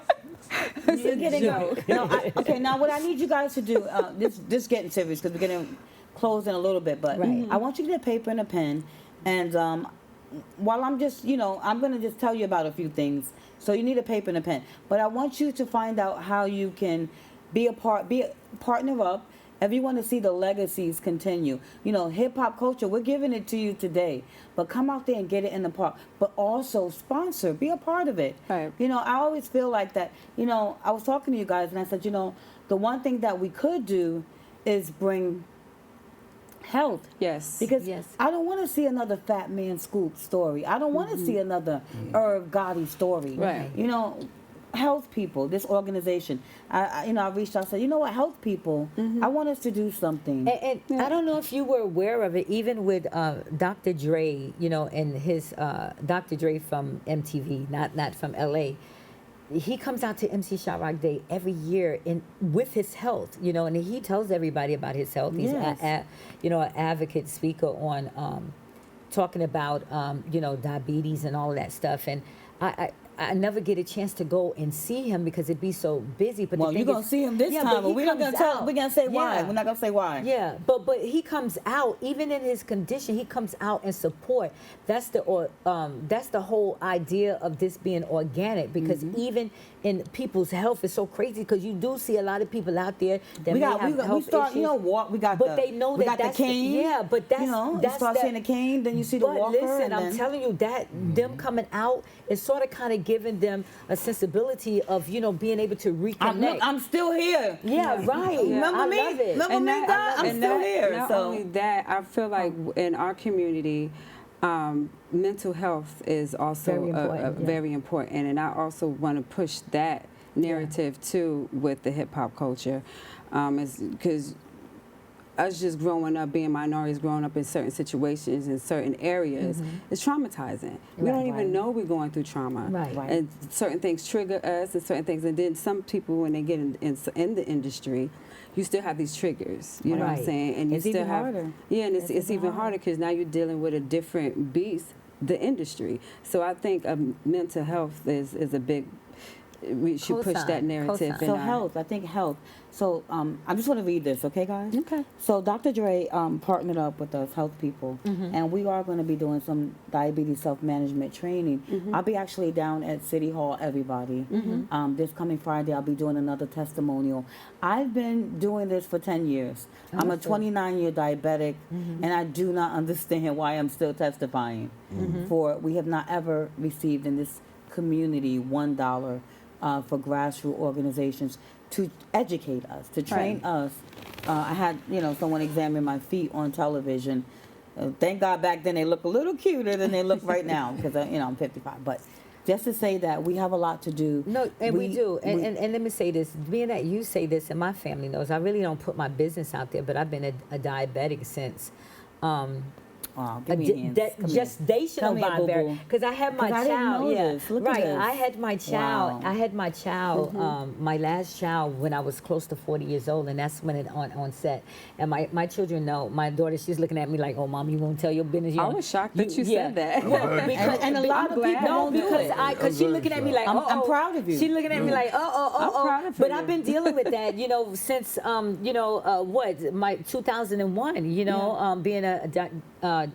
[SPEAKER 3] It's
[SPEAKER 2] You're
[SPEAKER 3] a
[SPEAKER 2] kidding.
[SPEAKER 3] joke.
[SPEAKER 2] No, okay, now what I need you guys to do, this getting serious because we're getting close in a little bit, but
[SPEAKER 1] Right.
[SPEAKER 2] I want you to get a paper and a pen, and while I'm just, you know, I'm going to just tell you about a few things. So you need a paper and a pen. But I want you to find out how you can partner up if you want to see the legacies continue. You know, hip-hop culture, we're giving it to you today. But come out there and get it in the park. But also sponsor, be a part of it.
[SPEAKER 3] Right.
[SPEAKER 2] You know, I always feel like that. You know, I was talking to you guys and I said, you know, the one thing that we could do is bring health.
[SPEAKER 3] Yes.
[SPEAKER 2] Because
[SPEAKER 1] Yes.
[SPEAKER 2] I don't want to see another Fat Man Scoop story. I don't want to see another Irv Gotti story.
[SPEAKER 3] Right.
[SPEAKER 2] You know, health people, this organization. I reached out and said, you know what, health people, I want us to do something.
[SPEAKER 1] And I don't know if you were aware of it, even with Dr. Dre, you know, and his Dr. Dre from MTV, not from LA. He comes out to MC Sha-Rock Day every year with his health, you know, and he tells everybody about his health. He's
[SPEAKER 2] Yes.
[SPEAKER 1] you know, an advocate speaker on talking about you know, diabetes and all of that stuff. And I never get a chance to go and see him because it'd be so busy. But
[SPEAKER 2] Well,
[SPEAKER 1] the
[SPEAKER 2] you're
[SPEAKER 1] thing
[SPEAKER 2] going to
[SPEAKER 1] is-
[SPEAKER 2] see him this
[SPEAKER 1] Yeah,
[SPEAKER 2] time,
[SPEAKER 1] but
[SPEAKER 2] but
[SPEAKER 1] he
[SPEAKER 2] we're not going to
[SPEAKER 1] comes
[SPEAKER 2] tell.
[SPEAKER 1] out.
[SPEAKER 2] We're going to say why.
[SPEAKER 1] Yeah.
[SPEAKER 2] We're not going to say why.
[SPEAKER 1] Yeah, but he comes out, even in his condition, he comes out and support. That's the whole idea of this being organic, because even in people's health, it's so crazy because you do see a lot of people out there that
[SPEAKER 2] We
[SPEAKER 1] may
[SPEAKER 2] got,
[SPEAKER 1] have
[SPEAKER 2] we
[SPEAKER 1] health
[SPEAKER 2] start,
[SPEAKER 1] issues.
[SPEAKER 2] you know, walk. We got
[SPEAKER 1] But
[SPEAKER 2] the,
[SPEAKER 1] they know
[SPEAKER 2] we
[SPEAKER 1] that
[SPEAKER 2] got
[SPEAKER 1] that's
[SPEAKER 2] the cane.
[SPEAKER 1] but that's
[SPEAKER 2] you know,
[SPEAKER 1] that's
[SPEAKER 2] you start
[SPEAKER 1] the-
[SPEAKER 2] seeing the cane, then you see the
[SPEAKER 1] But
[SPEAKER 2] walker.
[SPEAKER 1] listen,
[SPEAKER 2] and
[SPEAKER 1] I'm
[SPEAKER 2] then,
[SPEAKER 1] telling you that them coming out is sort of kind of giving them a sensibility of, you know, being able to reconnect.
[SPEAKER 2] I'm still here.
[SPEAKER 1] Yeah, right.
[SPEAKER 2] Remember
[SPEAKER 1] I
[SPEAKER 2] me?
[SPEAKER 1] love it.
[SPEAKER 2] Remember me, Doc? I'm still here.
[SPEAKER 3] Not
[SPEAKER 2] So
[SPEAKER 3] only that, I feel like in our community, mental health is also
[SPEAKER 1] Very important, yeah.
[SPEAKER 3] very important, and I also want to push that narrative too with the hip hop culture, because us just growing up, being minorities, growing up in certain situations in certain areas, is traumatizing. We don't even know we're going through trauma.
[SPEAKER 1] Right.
[SPEAKER 2] Right.
[SPEAKER 3] And certain things trigger us, and certain things, and then some people, when they get in the industry, you still have these triggers. You know what I'm
[SPEAKER 1] Right.
[SPEAKER 3] saying? And
[SPEAKER 2] It's
[SPEAKER 3] you still
[SPEAKER 2] even
[SPEAKER 3] have,
[SPEAKER 2] harder.
[SPEAKER 3] yeah, and it's
[SPEAKER 2] even
[SPEAKER 3] even harder because now you're dealing with a different beast, the industry. So I think mental health is a big. We should push
[SPEAKER 1] Cosign,
[SPEAKER 3] that narrative.
[SPEAKER 1] cosign.
[SPEAKER 3] in
[SPEAKER 2] So
[SPEAKER 3] our-
[SPEAKER 2] health, I think health. So I just want to read this, okay, guys?
[SPEAKER 3] Okay.
[SPEAKER 2] So Dr. Dre partnered up with us health people, and we are going to be doing some diabetes self-management training. I'll be actually down at City Hall, everybody. This coming Friday, I'll be doing another testimonial. I've been doing this for 10 years. I'm a 29-year diabetic, and I do not understand why I'm still testifying. We have not ever received in this community $1 for grassroots organizations to educate us, to train us. I had, someone examine my feet on television. Thank God back then they look a little cuter than they look right now because, I'm 55. But just to say that we have a lot to do.
[SPEAKER 1] No, and we do. And let me say this, being that you say this and my family knows, I really don't put my business out there, but I've been a diabetic since
[SPEAKER 2] Give me hands. Come here.
[SPEAKER 1] gestational
[SPEAKER 2] Come here, boo-boo.
[SPEAKER 1] diabetic, because I had my
[SPEAKER 2] 'Cause I didn't
[SPEAKER 1] child.
[SPEAKER 2] know
[SPEAKER 1] Yeah,
[SPEAKER 2] this. Look at
[SPEAKER 1] right.
[SPEAKER 2] this.
[SPEAKER 1] I had my child.
[SPEAKER 2] Wow.
[SPEAKER 1] I had my child. My last child when I was close to 40 years old, and that's when it on set. And my children know. My daughter, she's looking at me like, "Oh, mom, you won't tell your business."
[SPEAKER 3] I was shocked that you said that.
[SPEAKER 1] Well, because,
[SPEAKER 2] And a lot of people
[SPEAKER 1] no,
[SPEAKER 2] don't do
[SPEAKER 1] because
[SPEAKER 2] it.
[SPEAKER 1] because she's looking at me like,
[SPEAKER 2] I'm proud of you.
[SPEAKER 1] She's looking at me like,
[SPEAKER 3] I'm proud of
[SPEAKER 1] But
[SPEAKER 3] you.
[SPEAKER 1] I've been dealing with that, since my 2001. Being a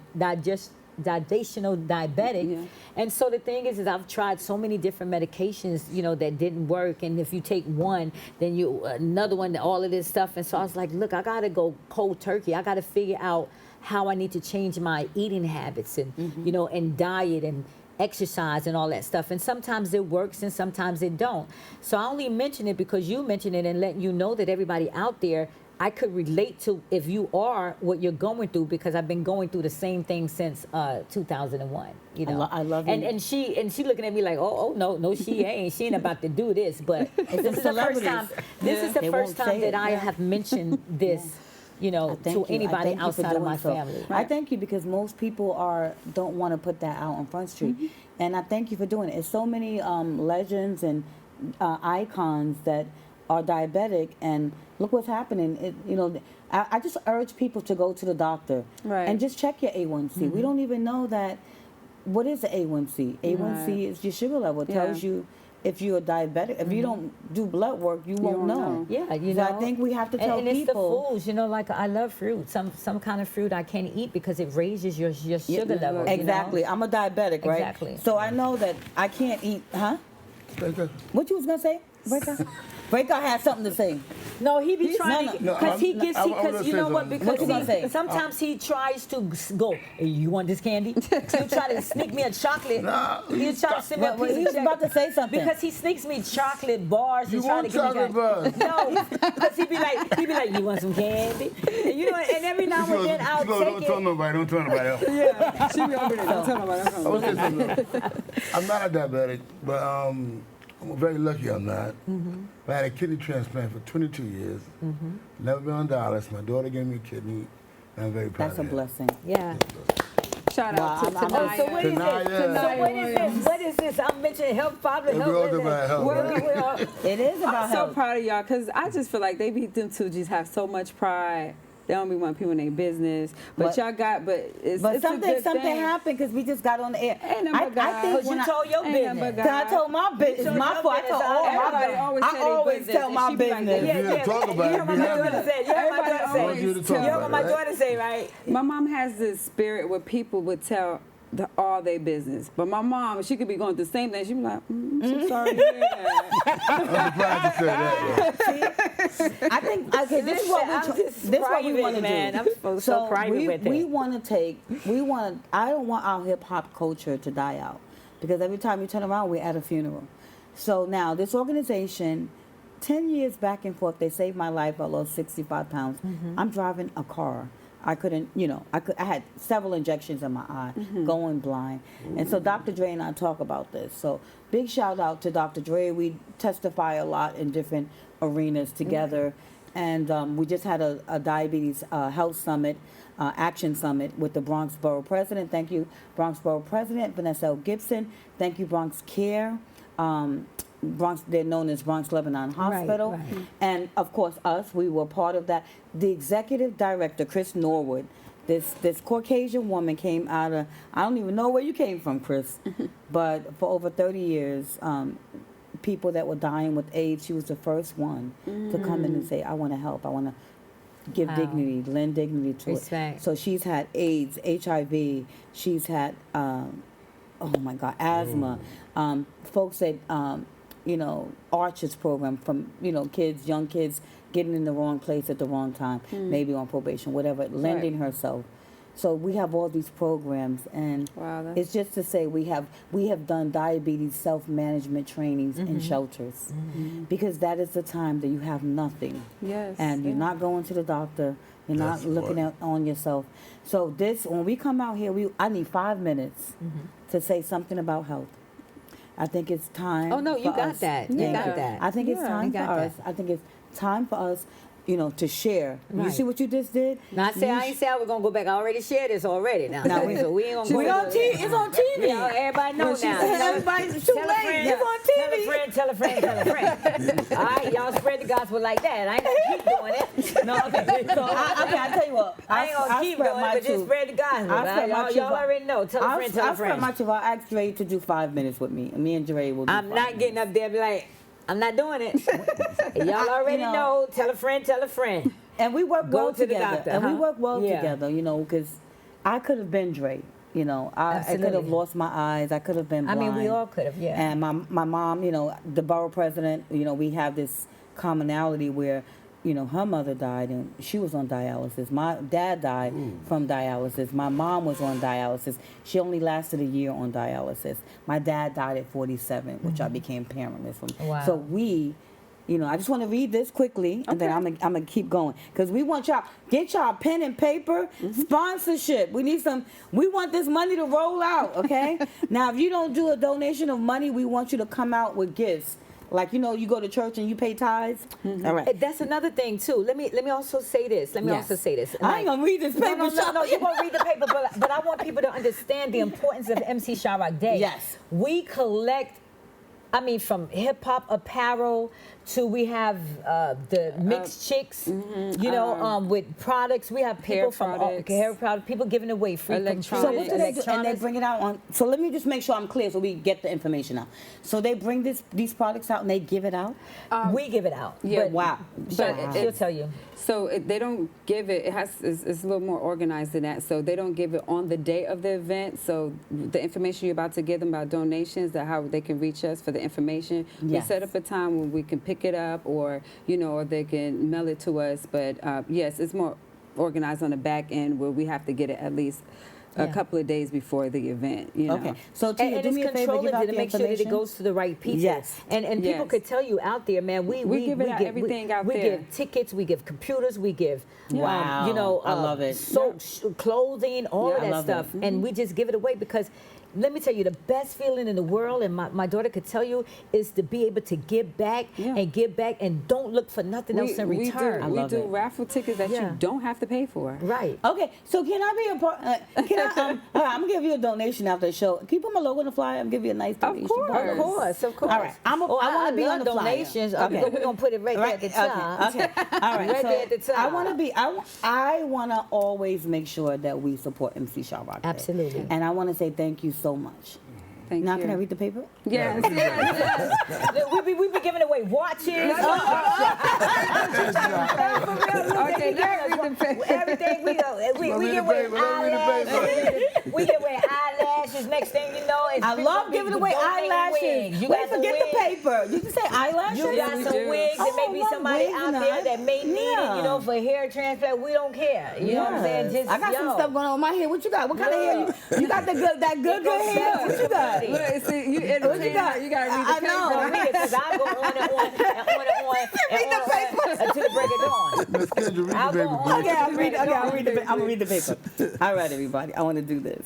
[SPEAKER 1] gestational diabetic.
[SPEAKER 3] Yeah.
[SPEAKER 1] And so the thing is I've tried so many different medications, that didn't work. And if you take one, then another one, all of this stuff. And so I was like, look, I got to go cold turkey. I got to figure out how I need to change my eating habits and, and diet and exercise and all that stuff. And sometimes it works and sometimes it don't. So I only mention it because you mentioned it and letting you know that everybody out there, I could relate to if you are what you're going through, because I've been going through the same thing since 2001.
[SPEAKER 2] I love it.
[SPEAKER 1] And she looking at me like, oh no, she ain't. She ain't about to do this. But this is the first time. This is the
[SPEAKER 2] They
[SPEAKER 1] first
[SPEAKER 2] won't say
[SPEAKER 1] time that
[SPEAKER 2] it.
[SPEAKER 1] I have mentioned this
[SPEAKER 2] I thank you.
[SPEAKER 1] to
[SPEAKER 2] I
[SPEAKER 1] anybody
[SPEAKER 2] thank you for
[SPEAKER 1] outside of
[SPEAKER 2] doing
[SPEAKER 1] my
[SPEAKER 2] so.
[SPEAKER 1] family.
[SPEAKER 2] I thank you because most people don't want to put that out on Front Street, and I thank you for doing it. It's so many legends and icons that are diabetic, and look what's happening. I just urge people to go to the doctor
[SPEAKER 3] Right.
[SPEAKER 2] and just check your A1C. We don't even know that. What is the A1C? A1C is your sugar level. It tells you if you're diabetic. If you don't do blood work, you won't know.
[SPEAKER 1] Yeah,
[SPEAKER 2] So I think we have to tell
[SPEAKER 1] and it's the
[SPEAKER 2] people.
[SPEAKER 1] foods, like I love fruit. Some kind of fruit I can't eat because it raises your sugar level.
[SPEAKER 2] Exactly. I'm a diabetic, right?
[SPEAKER 1] Exactly.
[SPEAKER 2] So I know that I can't eat. Huh?
[SPEAKER 4] Okay.
[SPEAKER 2] What you was gonna say, Breaker? Breaker had something to say.
[SPEAKER 1] No, he be trying
[SPEAKER 2] no,
[SPEAKER 1] to,
[SPEAKER 2] no,
[SPEAKER 1] because he
[SPEAKER 4] I'm-
[SPEAKER 1] gets,
[SPEAKER 4] I wanna
[SPEAKER 1] because you
[SPEAKER 4] say
[SPEAKER 1] know what,
[SPEAKER 4] something.
[SPEAKER 1] because
[SPEAKER 2] What you gonna say?
[SPEAKER 1] sometimes he tries to go, hey, you want this candy? He'll try to sneak me a chocolate.
[SPEAKER 4] Nah,
[SPEAKER 1] He'll try to send me a
[SPEAKER 2] Well,
[SPEAKER 1] piece
[SPEAKER 2] he
[SPEAKER 1] of
[SPEAKER 2] was about to
[SPEAKER 1] chocolate.
[SPEAKER 2] say something.
[SPEAKER 1] Because he sneaks me chocolate bars.
[SPEAKER 4] You
[SPEAKER 1] and try
[SPEAKER 4] want
[SPEAKER 1] to give me
[SPEAKER 4] chocolate
[SPEAKER 1] candy.
[SPEAKER 4] bars?
[SPEAKER 1] No, because he be like, you want some candy? And every now and then I'll
[SPEAKER 4] don't
[SPEAKER 1] take
[SPEAKER 4] tell
[SPEAKER 1] it.
[SPEAKER 4] nobody. Don't tell nobody else.
[SPEAKER 3] Yeah, she be over there. Don't tell nobody.
[SPEAKER 4] I would say something. I'm not a diabetic, but I'm very lucky I'm not. I had a kidney transplant for 22 years. Never been on dialysis. My daughter gave me a kidney, and I'm very proud
[SPEAKER 2] That's a
[SPEAKER 4] of that.
[SPEAKER 2] blessing.
[SPEAKER 1] Yeah.
[SPEAKER 3] Shout out to
[SPEAKER 2] I'm-
[SPEAKER 3] Tanaya.
[SPEAKER 1] So what is
[SPEAKER 4] Tanaya.
[SPEAKER 1] this? So what is this? What is this? I'm mentioning health, public
[SPEAKER 4] And
[SPEAKER 1] health.
[SPEAKER 4] we all
[SPEAKER 1] what is
[SPEAKER 4] about
[SPEAKER 1] it?
[SPEAKER 4] health,
[SPEAKER 1] Well,
[SPEAKER 4] right?
[SPEAKER 2] It is about
[SPEAKER 3] I'm so
[SPEAKER 2] health.
[SPEAKER 3] proud of y'all because I just feel like them two just have so much pride. They don't be wanting people in their business, but y'all got. But it's
[SPEAKER 2] But
[SPEAKER 3] it's a good
[SPEAKER 2] something
[SPEAKER 3] thing.
[SPEAKER 2] happened because we just got on the air.
[SPEAKER 3] Ain't nothing but God.
[SPEAKER 2] I think
[SPEAKER 1] Because
[SPEAKER 2] when
[SPEAKER 1] you
[SPEAKER 2] I,
[SPEAKER 1] told your
[SPEAKER 3] Ain't nothing but
[SPEAKER 1] business.
[SPEAKER 3] God.
[SPEAKER 2] I told my business,
[SPEAKER 1] told
[SPEAKER 2] my
[SPEAKER 1] your
[SPEAKER 2] fault. I told
[SPEAKER 1] business.
[SPEAKER 2] all
[SPEAKER 3] Everybody
[SPEAKER 2] my
[SPEAKER 3] always
[SPEAKER 2] I
[SPEAKER 3] tell their
[SPEAKER 2] always
[SPEAKER 3] business,
[SPEAKER 2] tell
[SPEAKER 3] and
[SPEAKER 2] my
[SPEAKER 3] she be like,
[SPEAKER 2] business.
[SPEAKER 4] If you didn't talk about
[SPEAKER 1] You
[SPEAKER 4] it,
[SPEAKER 1] know what
[SPEAKER 4] be
[SPEAKER 1] my
[SPEAKER 4] happy.
[SPEAKER 1] daughter said. You know what my
[SPEAKER 3] Everybody
[SPEAKER 1] daughter
[SPEAKER 4] I want
[SPEAKER 1] say.
[SPEAKER 4] you to
[SPEAKER 1] You
[SPEAKER 4] talk
[SPEAKER 1] know what
[SPEAKER 4] about
[SPEAKER 1] my
[SPEAKER 4] it, right?
[SPEAKER 1] daughter say, right?
[SPEAKER 3] My mom has this spirit where people would tell all their business, but my mom, she could be going through the same thing. She'd be like, I'm so sorry to hear that.
[SPEAKER 4] I'm surprised you said that.
[SPEAKER 2] I think this is what
[SPEAKER 1] I'm
[SPEAKER 2] we
[SPEAKER 1] just
[SPEAKER 2] this what we
[SPEAKER 1] private,
[SPEAKER 2] want to
[SPEAKER 1] man.
[SPEAKER 2] do.
[SPEAKER 1] I'm so private with
[SPEAKER 2] we
[SPEAKER 1] it.
[SPEAKER 2] want to I don't want our hip hop culture to die out because every time you turn around we're at a funeral. So now this organization, 10 years back and forth, they saved my life. I lost 65 pounds. I'm driving a car. I couldn't, I had several injections in my eye, going blind. And so Dr. Dre and I talk about this. So big shout out to Dr. Dre. We testify a lot in different arenas together. And we just had a diabetes health summit, action summit with the Bronx Borough President. Thank you, Bronx Borough President Vanessa L. Gibson. Thank you, Bronx Care. Bronx, they're known as Bronx Lebanon Hospital.
[SPEAKER 1] right.
[SPEAKER 2] And of course us, we were part of that. The executive director, Chris Norwood, this Caucasian woman came out of, I don't even know where you came from, Chris, but for over 30 years, people that were dying with AIDS, she was the first one to come in and say, I want to help, I want to give
[SPEAKER 1] Wow.
[SPEAKER 2] dignity, lend dignity to
[SPEAKER 1] Respect.
[SPEAKER 2] it. So she's had AIDS, HIV, she's had, oh my God, asthma. Folks that, Arches program from, kids, young kids getting in the wrong place at the wrong time, maybe on probation, whatever, lending herself. So we have all these programs, and
[SPEAKER 3] Wow, that's-
[SPEAKER 2] it's just to say we have done diabetes self-management trainings in shelters because that is the time that you have nothing.
[SPEAKER 3] Yes.
[SPEAKER 2] And you're not going to the doctor. You're not
[SPEAKER 4] That's
[SPEAKER 2] looking
[SPEAKER 4] right.
[SPEAKER 2] on yourself. So when we come out here, I need 5 minutes to say something about health. I think it's time.
[SPEAKER 1] Oh, no, you
[SPEAKER 2] for
[SPEAKER 1] got
[SPEAKER 2] us-
[SPEAKER 1] that. You
[SPEAKER 2] Thank
[SPEAKER 1] got that.
[SPEAKER 2] I think it's
[SPEAKER 3] Yeah.
[SPEAKER 2] time
[SPEAKER 1] You
[SPEAKER 2] for
[SPEAKER 1] got
[SPEAKER 2] us.
[SPEAKER 1] that.
[SPEAKER 2] I think it's time for us, to share. You
[SPEAKER 1] Right.
[SPEAKER 2] see what you just did?
[SPEAKER 1] Not say
[SPEAKER 2] You
[SPEAKER 1] I ain't say I was gonna go back. I already shared this already. Now,
[SPEAKER 2] Now we-
[SPEAKER 1] so we ain't gonna go.
[SPEAKER 2] We on TV. It's on TV.
[SPEAKER 1] Yeah, everybody know now.
[SPEAKER 2] Everybody's too
[SPEAKER 1] Tell a
[SPEAKER 2] late.
[SPEAKER 1] friend,
[SPEAKER 2] It's on TV.
[SPEAKER 1] Tell a friend. All right, y'all spread the gospel like that. I ain't gonna keep doing it.
[SPEAKER 2] No, okay. So I tell you what.
[SPEAKER 1] I ain't gonna keep
[SPEAKER 2] spread
[SPEAKER 1] doing it,
[SPEAKER 2] my
[SPEAKER 1] but just
[SPEAKER 2] truth.
[SPEAKER 1] spread the gospel.
[SPEAKER 2] I spread my truth.
[SPEAKER 1] Y'all already know. Tell a
[SPEAKER 2] I
[SPEAKER 1] friend, tell a
[SPEAKER 2] spread
[SPEAKER 1] friend.
[SPEAKER 2] my truth. I asked Dre to do 5 minutes with me, and me and Dre will do
[SPEAKER 1] I'm
[SPEAKER 2] 5
[SPEAKER 1] not getting
[SPEAKER 2] minutes.
[SPEAKER 1] up there and be like, I'm not doing it. Y'all already know. Tell a friend, tell a friend.
[SPEAKER 2] And we work
[SPEAKER 1] Go
[SPEAKER 2] well
[SPEAKER 1] to the
[SPEAKER 2] together.
[SPEAKER 1] doctor,
[SPEAKER 2] And we
[SPEAKER 1] huh?
[SPEAKER 2] work well
[SPEAKER 1] Yeah.
[SPEAKER 2] together, because I could have been Dre. I could have
[SPEAKER 1] Absolutely.
[SPEAKER 2] lost my eyes. I could have been
[SPEAKER 1] I
[SPEAKER 2] blind.
[SPEAKER 1] mean, we all could have, yeah.
[SPEAKER 2] And my mom, the borough president, we have this commonality where, her mother died and she was on dialysis. My dad died from dialysis. My mom was on dialysis. She only lasted a year on dialysis. My dad died at 47, which I became parentless from.
[SPEAKER 1] Wow.
[SPEAKER 2] So I just want to read this quickly, and then I'm gonna keep going because we want y'all get y'all pen and paper sponsorship. We want this money to roll out. Okay. Now, if you don't do a donation of money, we want you to come out with gifts. Like, you go to church and you pay tithes. All right.
[SPEAKER 1] That's another thing too. Let me also say this.
[SPEAKER 2] I ain't gonna read this paper.
[SPEAKER 1] No, you won't read the paper, but I want people to understand the importance of MC Sha-Rock Day.
[SPEAKER 2] Yes.
[SPEAKER 1] We collect, from hip hop apparel to we have the mixed chicks, with products. We have people from hair products, people giving away free
[SPEAKER 3] Electronics.
[SPEAKER 2] So what do they do?
[SPEAKER 1] electronics.
[SPEAKER 2] And they bring it out on. So let me just make sure I'm clear, so we get the information out. So they bring these products out and they give it out.
[SPEAKER 1] We give it out.
[SPEAKER 3] Yeah.
[SPEAKER 1] But,
[SPEAKER 2] Wow.
[SPEAKER 1] But she'll tell you.
[SPEAKER 3] So they don't give it. It's a little more organized than that. So they don't give it on the day of the event. So the information you're about to give them about donations, that how they can reach us for the information.
[SPEAKER 2] Yes.
[SPEAKER 3] We set up a time when we can pick it up, or or they can mail it to us. But yes, it's more organized on the back end where we have to get it at least a couple of days before the event.
[SPEAKER 2] Okay. So Tia,
[SPEAKER 1] And
[SPEAKER 2] do
[SPEAKER 1] it's
[SPEAKER 2] me a favor, give out
[SPEAKER 1] controlling
[SPEAKER 2] the
[SPEAKER 1] to make sure that it
[SPEAKER 2] information.
[SPEAKER 1] goes to the right people.
[SPEAKER 2] Yes.
[SPEAKER 1] And people
[SPEAKER 3] Yes.
[SPEAKER 1] could tell you out there, man, we
[SPEAKER 3] give it out,
[SPEAKER 1] give,
[SPEAKER 3] everything out
[SPEAKER 1] we
[SPEAKER 3] there.
[SPEAKER 1] give tickets, we give computers, we give
[SPEAKER 2] Wow. I love it.
[SPEAKER 1] soap, clothing, all of
[SPEAKER 2] I
[SPEAKER 1] that
[SPEAKER 2] love
[SPEAKER 1] stuff.
[SPEAKER 2] it.
[SPEAKER 1] And we just give it away because let me tell you, the best feeling in the world, and my daughter could tell you, is to be able to give back and don't look for nothing else in return.
[SPEAKER 3] We
[SPEAKER 2] love
[SPEAKER 3] do
[SPEAKER 2] it.
[SPEAKER 3] raffle tickets that
[SPEAKER 1] Yeah.
[SPEAKER 3] you don't have to pay for.
[SPEAKER 1] Right.
[SPEAKER 2] Okay, so can I be a part? I'm gonna give you a donation after the show. Can you put my logo on the flyer? I'm gonna give you a nice donation.
[SPEAKER 3] course.
[SPEAKER 1] Of course.
[SPEAKER 2] All right, I want to be on the flyer.
[SPEAKER 1] donations.
[SPEAKER 2] Okay.
[SPEAKER 1] We're gonna put it right there at the top.
[SPEAKER 2] Okay. All right.
[SPEAKER 1] Right
[SPEAKER 2] so
[SPEAKER 1] there at the top.
[SPEAKER 2] I want to be. I want to always make sure that we support MC Sha-Rock Day.
[SPEAKER 1] Absolutely.
[SPEAKER 2] And I want to say thank you so much.
[SPEAKER 3] Thank
[SPEAKER 2] Now
[SPEAKER 3] you.
[SPEAKER 2] can I read the paper?
[SPEAKER 3] Yes.
[SPEAKER 1] we be giving away watches.
[SPEAKER 3] Okay, now read the paper.
[SPEAKER 1] Everything we give away eyelashes. We give away eyelashes. Next thing you know, it's
[SPEAKER 2] I
[SPEAKER 1] people
[SPEAKER 2] love
[SPEAKER 1] be
[SPEAKER 2] giving away
[SPEAKER 1] donating
[SPEAKER 2] eyelashes.
[SPEAKER 1] wigs. You
[SPEAKER 2] Wait,
[SPEAKER 1] got some
[SPEAKER 2] forget the
[SPEAKER 1] wigs.
[SPEAKER 2] paper. Did you say eyelashes?
[SPEAKER 1] You got
[SPEAKER 3] we
[SPEAKER 1] some
[SPEAKER 3] do.
[SPEAKER 1] wigs. There may be
[SPEAKER 2] Oh,
[SPEAKER 1] somebody
[SPEAKER 2] wigs
[SPEAKER 1] out
[SPEAKER 2] and
[SPEAKER 1] there
[SPEAKER 2] eyes.
[SPEAKER 1] that may need it,
[SPEAKER 2] Yeah.
[SPEAKER 1] for hair transplant. We don't care. You know what I'm saying? Just
[SPEAKER 2] I got some stuff going on with my hair. What you got? What kind of hair? You got that good hair. What you got?
[SPEAKER 3] Look, see, you
[SPEAKER 2] What you
[SPEAKER 3] entertain
[SPEAKER 2] got?
[SPEAKER 3] her. You gotta read the
[SPEAKER 2] I
[SPEAKER 3] paper.
[SPEAKER 2] know.
[SPEAKER 1] Because I go on and on and on and on and on until the break of dawn.
[SPEAKER 4] Miss Kendra, read
[SPEAKER 1] I'll
[SPEAKER 4] the
[SPEAKER 1] go
[SPEAKER 4] paper,
[SPEAKER 1] on.
[SPEAKER 4] please.
[SPEAKER 2] Okay, I'm gonna read the paper. All right, everybody. I want to do this.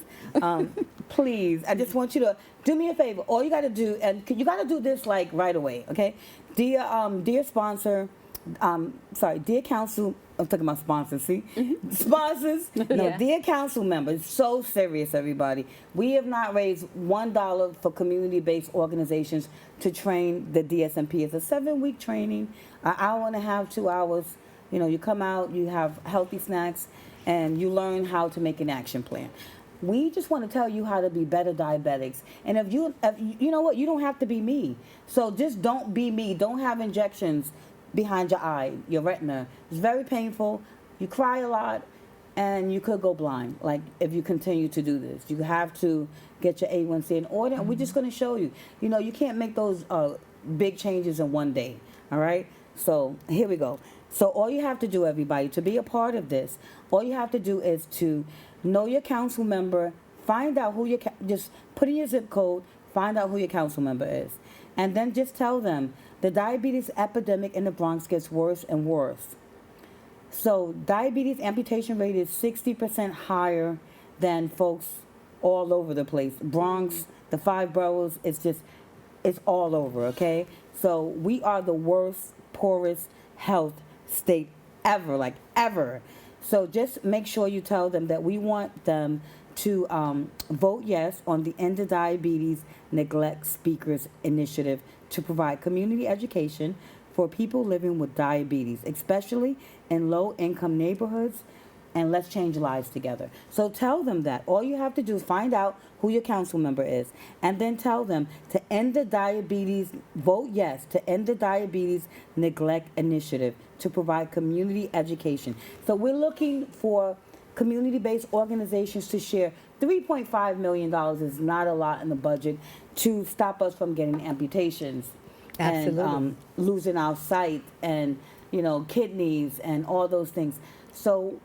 [SPEAKER 2] Please, I just want you to do me a favor. All you got to do, and you got to do this like right away, okay? Dear sponsor, dear council. I'm talking about sponsors. See, sponsors. No,
[SPEAKER 1] Yeah.
[SPEAKER 2] dear council members. So serious, everybody. We have not raised $1 for community-based organizations to train the DSMP. It's a 7-week training, an hour and a half, 2 hours. You come out, you have healthy snacks, and you learn how to make an action plan. We just want to tell you how to be better diabetics. And if you know what, you don't have to be me. So just don't be me. Don't have injections behind your eye, your retina. It's very painful. You cry a lot, and you could go blind. Like if you continue to do this, you have to get your A1C in order. And we're just going to show you. You can't make those big changes in one day. All right. So here we go. So all you have to do, everybody, to be a part of this, all you have to do is to know your council member, find out who just put in your zip code, find out who your council member is. And then just tell them the diabetes epidemic in the Bronx gets worse and worse. So diabetes amputation rate is 60% higher than folks all over the place. Bronx, the 5 boroughs, it's all over, okay? So we are the worst, poorest health state ever, like ever. So just make sure you tell them that we want them to vote yes on the End of Diabetes Neglect Speakers Initiative to provide community education for people living with diabetes, especially in low-income neighborhoods, and let's change lives together. So tell them that. All you have to do is find out who your council member is, and then tell them to end the diabetes, vote yes to End the Diabetes Neglect Initiative to provide community education. So we're looking for community-based organizations to share. $3.5 million is not a lot in the budget to stop us from getting amputations.
[SPEAKER 1] Absolutely.
[SPEAKER 2] And losing our sight and, kidneys and all those things. So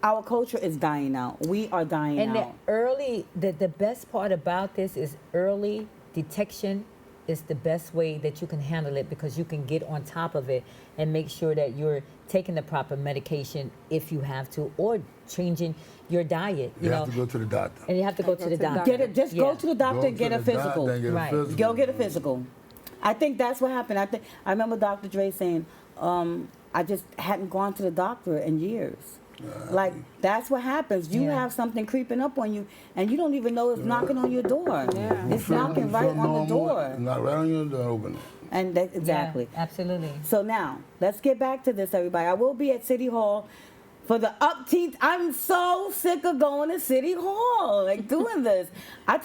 [SPEAKER 2] our culture is dying out. We are dying
[SPEAKER 1] And
[SPEAKER 2] out.
[SPEAKER 1] the best part about this is early detection is the best way that you can handle it, because you can get on top of it and make sure that you're taking the proper medication if you have to, or changing your diet.
[SPEAKER 4] You have to go to the doctor.
[SPEAKER 1] And you have to go to the doctor.
[SPEAKER 2] Go to the doctor
[SPEAKER 4] Go
[SPEAKER 2] and get
[SPEAKER 4] to
[SPEAKER 2] a
[SPEAKER 4] the
[SPEAKER 2] physical.
[SPEAKER 4] doctor and get a
[SPEAKER 1] Right.
[SPEAKER 4] physical.
[SPEAKER 2] Go get a physical. I think that's what happened. I remember Dr. Dre saying, I just hadn't gone to the doctor in years. Like, that's what happens. You
[SPEAKER 1] Yeah.
[SPEAKER 2] have something creeping up on you, and you don't even know it's knocking on your door.
[SPEAKER 3] Yeah.
[SPEAKER 2] It's knocking right on the door.
[SPEAKER 4] Not right on your door, open it.
[SPEAKER 2] And that, exactly.
[SPEAKER 1] Yeah, absolutely.
[SPEAKER 2] So now, let's get back to this, everybody. I will be at City Hall for the upteens. I'm so sick of going to City Hall, like doing this. I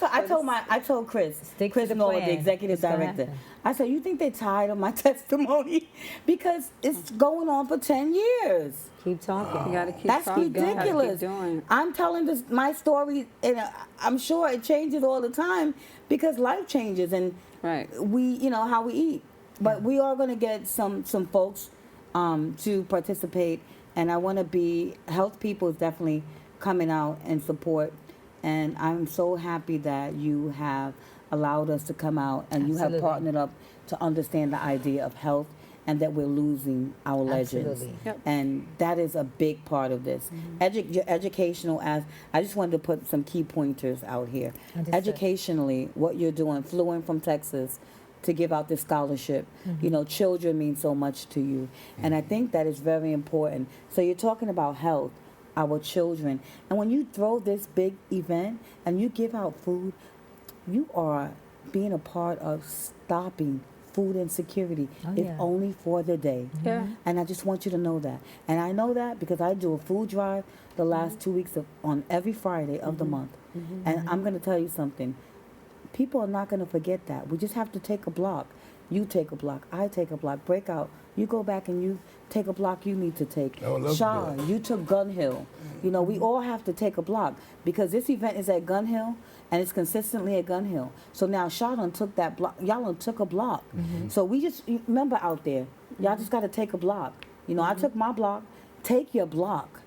[SPEAKER 2] told Chris
[SPEAKER 1] Stick to the
[SPEAKER 2] Noah,
[SPEAKER 1] plan.
[SPEAKER 2] the executive
[SPEAKER 1] It's gonna
[SPEAKER 2] director.
[SPEAKER 1] happen.
[SPEAKER 2] I said, you think they're tired of my testimony? Because it's going on for 10 years.
[SPEAKER 1] Keep talking.
[SPEAKER 3] You gotta keep
[SPEAKER 2] That's
[SPEAKER 3] talking.
[SPEAKER 2] ridiculous.
[SPEAKER 3] Keep doing.
[SPEAKER 2] I'm telling this my story, and I'm sure it changes all the time because life changes, and
[SPEAKER 3] Right.
[SPEAKER 2] we, how we eat. But we are going to get some folks to participate, and I want to be health people is definitely coming out and support, and I'm so happy that you have allowed us to come out and you have
[SPEAKER 1] Absolutely.
[SPEAKER 2] partnered up to understand the idea of health and that we're losing our legends.
[SPEAKER 1] Absolutely.
[SPEAKER 3] Yep.
[SPEAKER 2] And that is a big part of this. Your educational, as I just wanted to put some key pointers out here.
[SPEAKER 1] Understood.
[SPEAKER 2] Educationally, what you're doing, flew in from Texas to give out this scholarship. Children mean so much to you. And I think that is very important. So you're talking about health, our children. And when you throw this big event and you give out food, you are being a part of stopping food insecurity,
[SPEAKER 1] Oh,
[SPEAKER 2] if
[SPEAKER 1] yeah.
[SPEAKER 2] only for the day.
[SPEAKER 3] Yeah.
[SPEAKER 2] And I just want you to know that. And I know that because I do a food drive the last 2 weeks on every Friday of the month. And I'm going to tell you something. People are not going to forget that. We just have to take a block. You take a block. I take a block. Break out. You go back and you take a block you need to take.
[SPEAKER 4] I would love to
[SPEAKER 2] Sha,
[SPEAKER 4] do it.
[SPEAKER 2] you took Gun Hill. We all have to take a block because this event is at Gun Hill and it's consistently at Gun Hill. So now Sha done took that block. Y'all done took a block. So we just, remember out there, y'all just got to take a block. I took my block. Take your block.